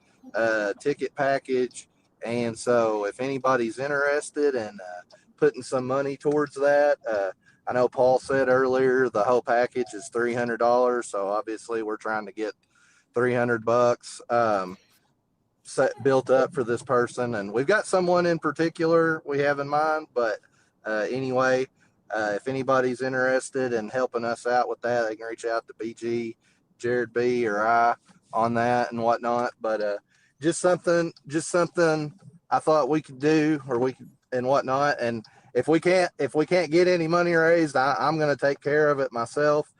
H: ticket package, and so if anybody's interested in putting some money towards that, I know Paul said earlier the whole package is $300, so obviously we're trying to get $300 built up for this person, and we've got someone in particular we have in mind, but anyway, if anybody's interested in helping us out with that, they can reach out to BG, Jared B, or I on that and whatnot. But just something I thought we could do, and whatnot. And if we can't get any money raised, I'm going to take care of it myself.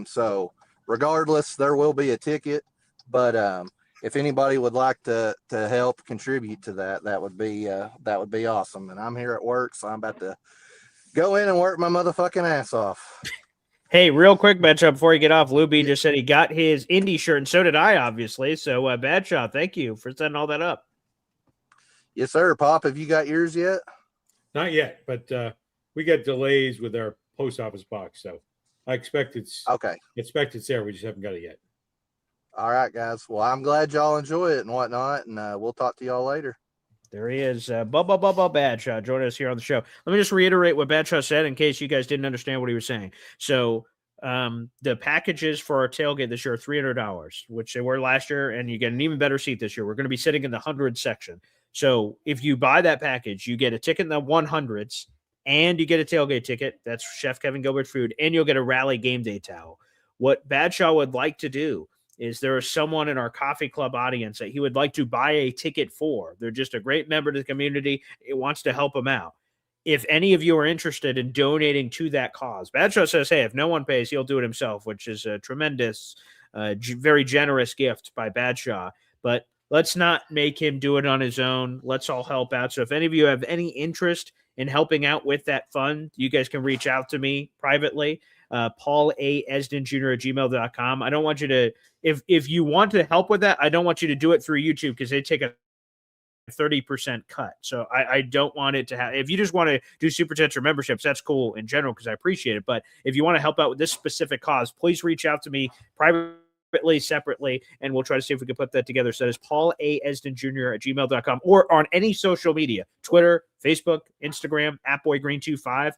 H: So regardless, there will be a ticket. But if anybody would like to help contribute to that, that would be awesome. And I'm here at work, so I'm about to go in and work my motherfucking ass off.
A: Hey, real quick, Badshaw, before you get off, Lou B just said he got his indie shirt, and so did I, obviously. So, Badshaw, thank you for setting all that up.
H: Yes, sir. Pop, have you got yours yet?
C: Not yet, but we got delays with our post office box, so I expect it's
H: okay.
C: Expect it's there. We just haven't got it yet.
H: All right, guys. Well, I'm glad y'all enjoy it and whatnot, and we'll talk to y'all later.
A: There he is, Badshaw, joining us here on the show. Let me just reiterate what Badshaw said in case you guys didn't understand what he was saying. So the packages for our tailgate this year are $300, which they were last year, and you get an even better seat this year. We're going to be sitting in the 100 section. So if you buy that package, you get a ticket in the 100s, and you get a tailgate ticket. That's Chef Kevin Gilbert food, and you'll get a Rally game day towel. What Badshaw would like to do is there is someone in our coffee club audience that he would like to buy a ticket for. They're just a great member of the community. It wants to help him out. If any of you are interested in donating to that cause, Badshaw says, hey, if no one pays, he'll do it himself, which is a tremendous, very generous gift by Badshaw. But let's not make him do it on his own. Let's all help out. So if any of you have any interest in helping out with that fund, you guys can reach out to me privately. Paul A. Esden Jr. at gmail.com. I don't want you to, if you want to help with that, I don't want you to do it through YouTube because they take a 30% cut. So I don't want it to have, if you just want to do super chats or memberships, that's cool in general because I appreciate it. But if you want to help out with this specific cause, please reach out to me privately, separately, and we'll try to see if we can put that together. So that is Paul A. Esden Jr. at gmail.com or on any social media, Twitter, Facebook, Instagram, @BoyGreen25.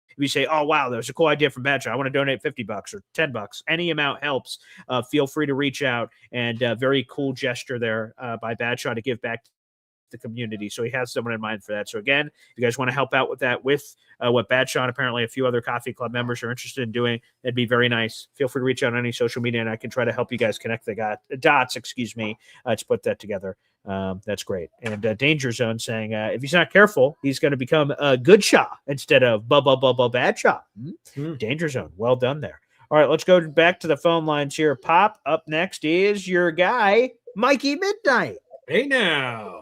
A: If you say, oh, wow, that was a cool idea from Badshaw, I want to donate $50 or $10, any amount helps. Feel free to reach out, and very cool gesture there by Badshaw to give back to the community. So he has someone in mind for that. So again, if you guys want to help out with that, with what Badshaw and apparently a few other coffee club members are interested in doing, that'd be very nice. Feel free to reach out on any social media, and I can try to help you guys connect the dots, to put that together. That's great. And Danger Zone saying, if he's not careful, he's going to become a good Shaw instead of bad Shaw. Danger Zone. Well done there. All right, let's go back to the phone lines here. Pop, up next is your guy, Mikey Midnight.
C: Hey now.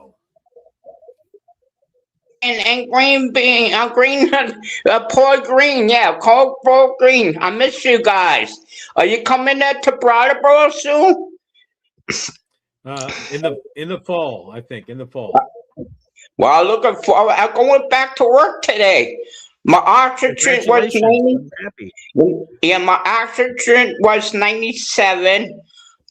I: And green bean, Paul Green, yeah, Paul Green. I miss you guys. Are you coming there to Brattleboro soon?
C: In the fall, I think. In the fall.
I: Well, looking forward. I'm going back to work today. My oxygen was 90. Yeah, my oxygen was 97,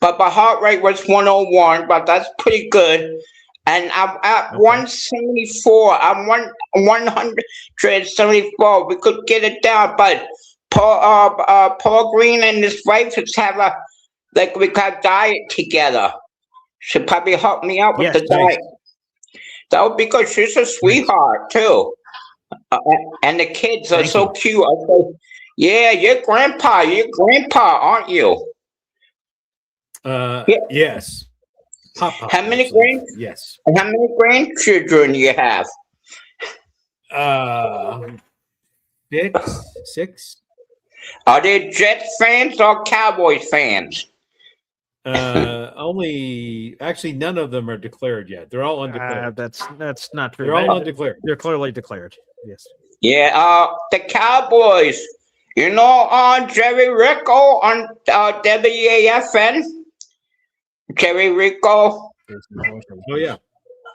I: but my heart rate was 101. But that's pretty good. And I'm at 174. I'm 174. We could get it down, but Paul Green and his wife have we got diet together. She'll probably help me out with the diet. That would be good. She's a sweetheart too, and the kids are so cute. I say, yeah, you're grandpa, aren't you?
C: Yes.
I: How many grandchildren do you have?
C: 6.
I: Are they Jets fans or Cowboys fans?
C: Actually none of them are declared yet. They're all undeclared.
A: That's not true.
C: They're all undeclared.
A: They're clearly declared. Yes.
I: Yeah, the Cowboys. You know, on Jerry Rico on WAFN. Jerry Rico.
C: Oh yeah.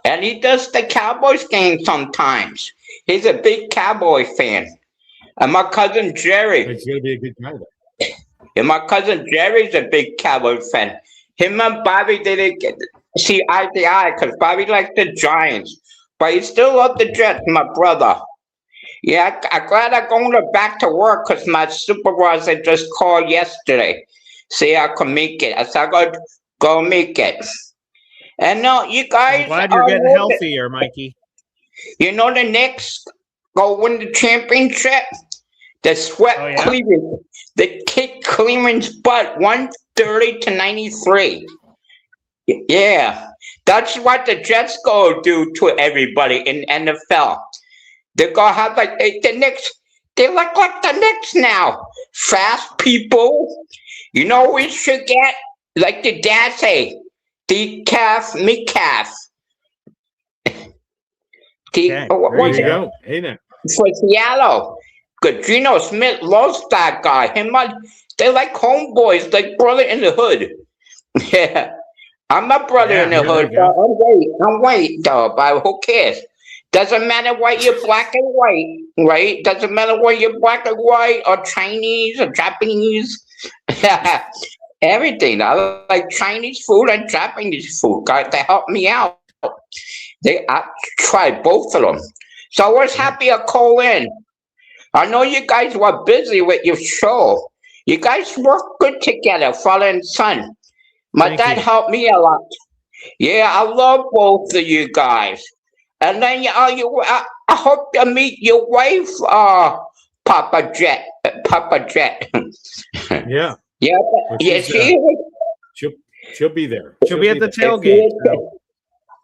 I: And he does the Cowboys game sometimes. He's a big Cowboy fan. And my cousin Jerry.
C: He's gonna be a good guy there.
I: And my cousin Jerry's a big Cowboy fan. Him and Bobby didn't see eye to eye because Bobby likes the Giants. But he still loves the Jets, my brother. Yeah, I'm glad I'm going back to work because my supervisor just called yesterday. See, I can make it. I said, I gotta go make it. And no, you guys.
A: I'm glad you're getting healthier, Mikey.
I: You know the Knicks go win the championship? The sweat Cleveland. They kicked Cleveland's butt 130-93. Yeah. That's what the Jets go do to everybody in NFL. They're gonna have the Knicks. They look like the Knicks now. Fast people. You know we should get, like the dad say, decaf, me calf.
A: Okay,
C: There you go. Hey now.
I: For Seattle. Good. Geno Smith loves that guy. They like homeboys, like brother in the hood. Yeah. I'm a brother in the hood, but I'm white though, but who cares? Doesn't matter whether you're black and white, right? Doesn't matter whether you're black and white or Chinese or Japanese. Everything. I like Chinese food and Japanese food. God, they help me out. I tried both of them. So I was happy to call in. I know you guys were busy with your show. You guys work good together, father and son. My dad helped me a lot. Yeah, I love both of you guys. And then I hope to meet your wife, Papa Jet.
C: Yeah.
I: Yeah.
C: She'll be there.
A: She'll be at the tailgate.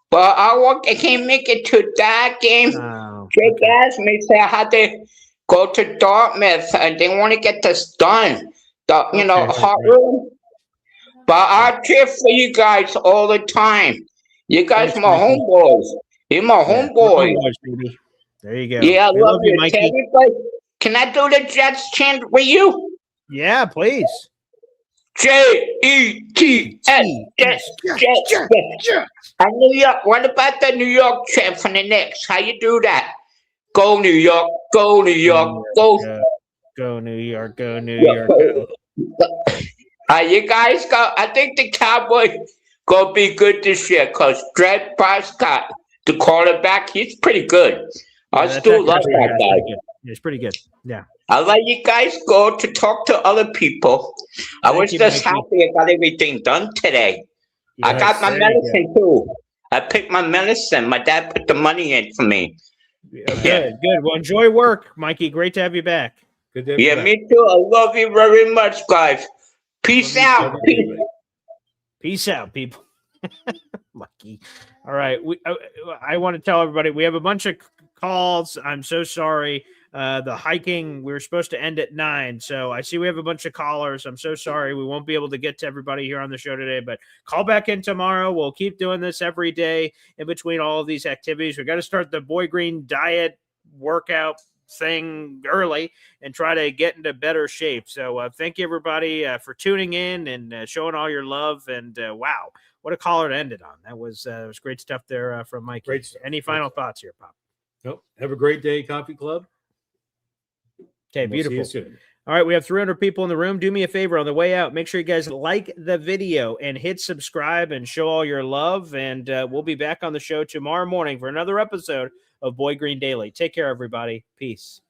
I: But I can't make it to that game. Jake asked me, say I had to go to Dartmouth, and they want to get this done. Hot room. But I cheer for you guys all the time. You guys, my homeboys. You're my homeboys.
A: There you go.
I: Yeah, I love you,
A: Mikey.
I: Can I do the Jets chant with you?
A: Yeah, please.
I: Jets. And New York. What about the New York chant for the Knicks? How you do that? Go New York. Go New York. Go
A: New York. Go New York. Go.
I: You guys go. I think the Cowboys gonna be good this year because Dred Prescott, the quarterback, he's pretty good. I still love that guy.
A: He's pretty good. Yeah.
I: I'll let you guys go to talk to other people. I was just happy I got everything done today. I got my medicine too. I picked my medicine. My dad put the money in for me.
A: Good. Well, enjoy work, Mikey. Great to have you back.
C: Good to have you back.
I: Me too. I love you very much, guys. Peace out.
A: Peace out, people. Lucky. All right. I want to tell everybody we have a bunch of calls. I'm so sorry. The hiking, we were supposed to end at 9. So I see we have a bunch of callers. I'm so sorry. We won't be able to get to everybody here on the show today, but call back in tomorrow. We'll keep doing this every day in between all of these activities. We got to start the Boy Green diet workout thing early and try to get into better shape. So thank you everybody for tuning in and showing all your love. And wow, what a caller to end it on. That was great stuff there from Mike.
C: Great stuff.
A: Any final thoughts here, Pop?
C: Nope. Have a great day, Coffee Club.
A: Okay, beautiful.
C: We'll see you soon.
A: All right, we have 300 people in the room. Do me a favor on the way out. Make sure you guys like the video and hit subscribe and show all your love. And we'll be back on the show tomorrow morning for another episode of Boy Green Daily. Take care, everybody. Peace.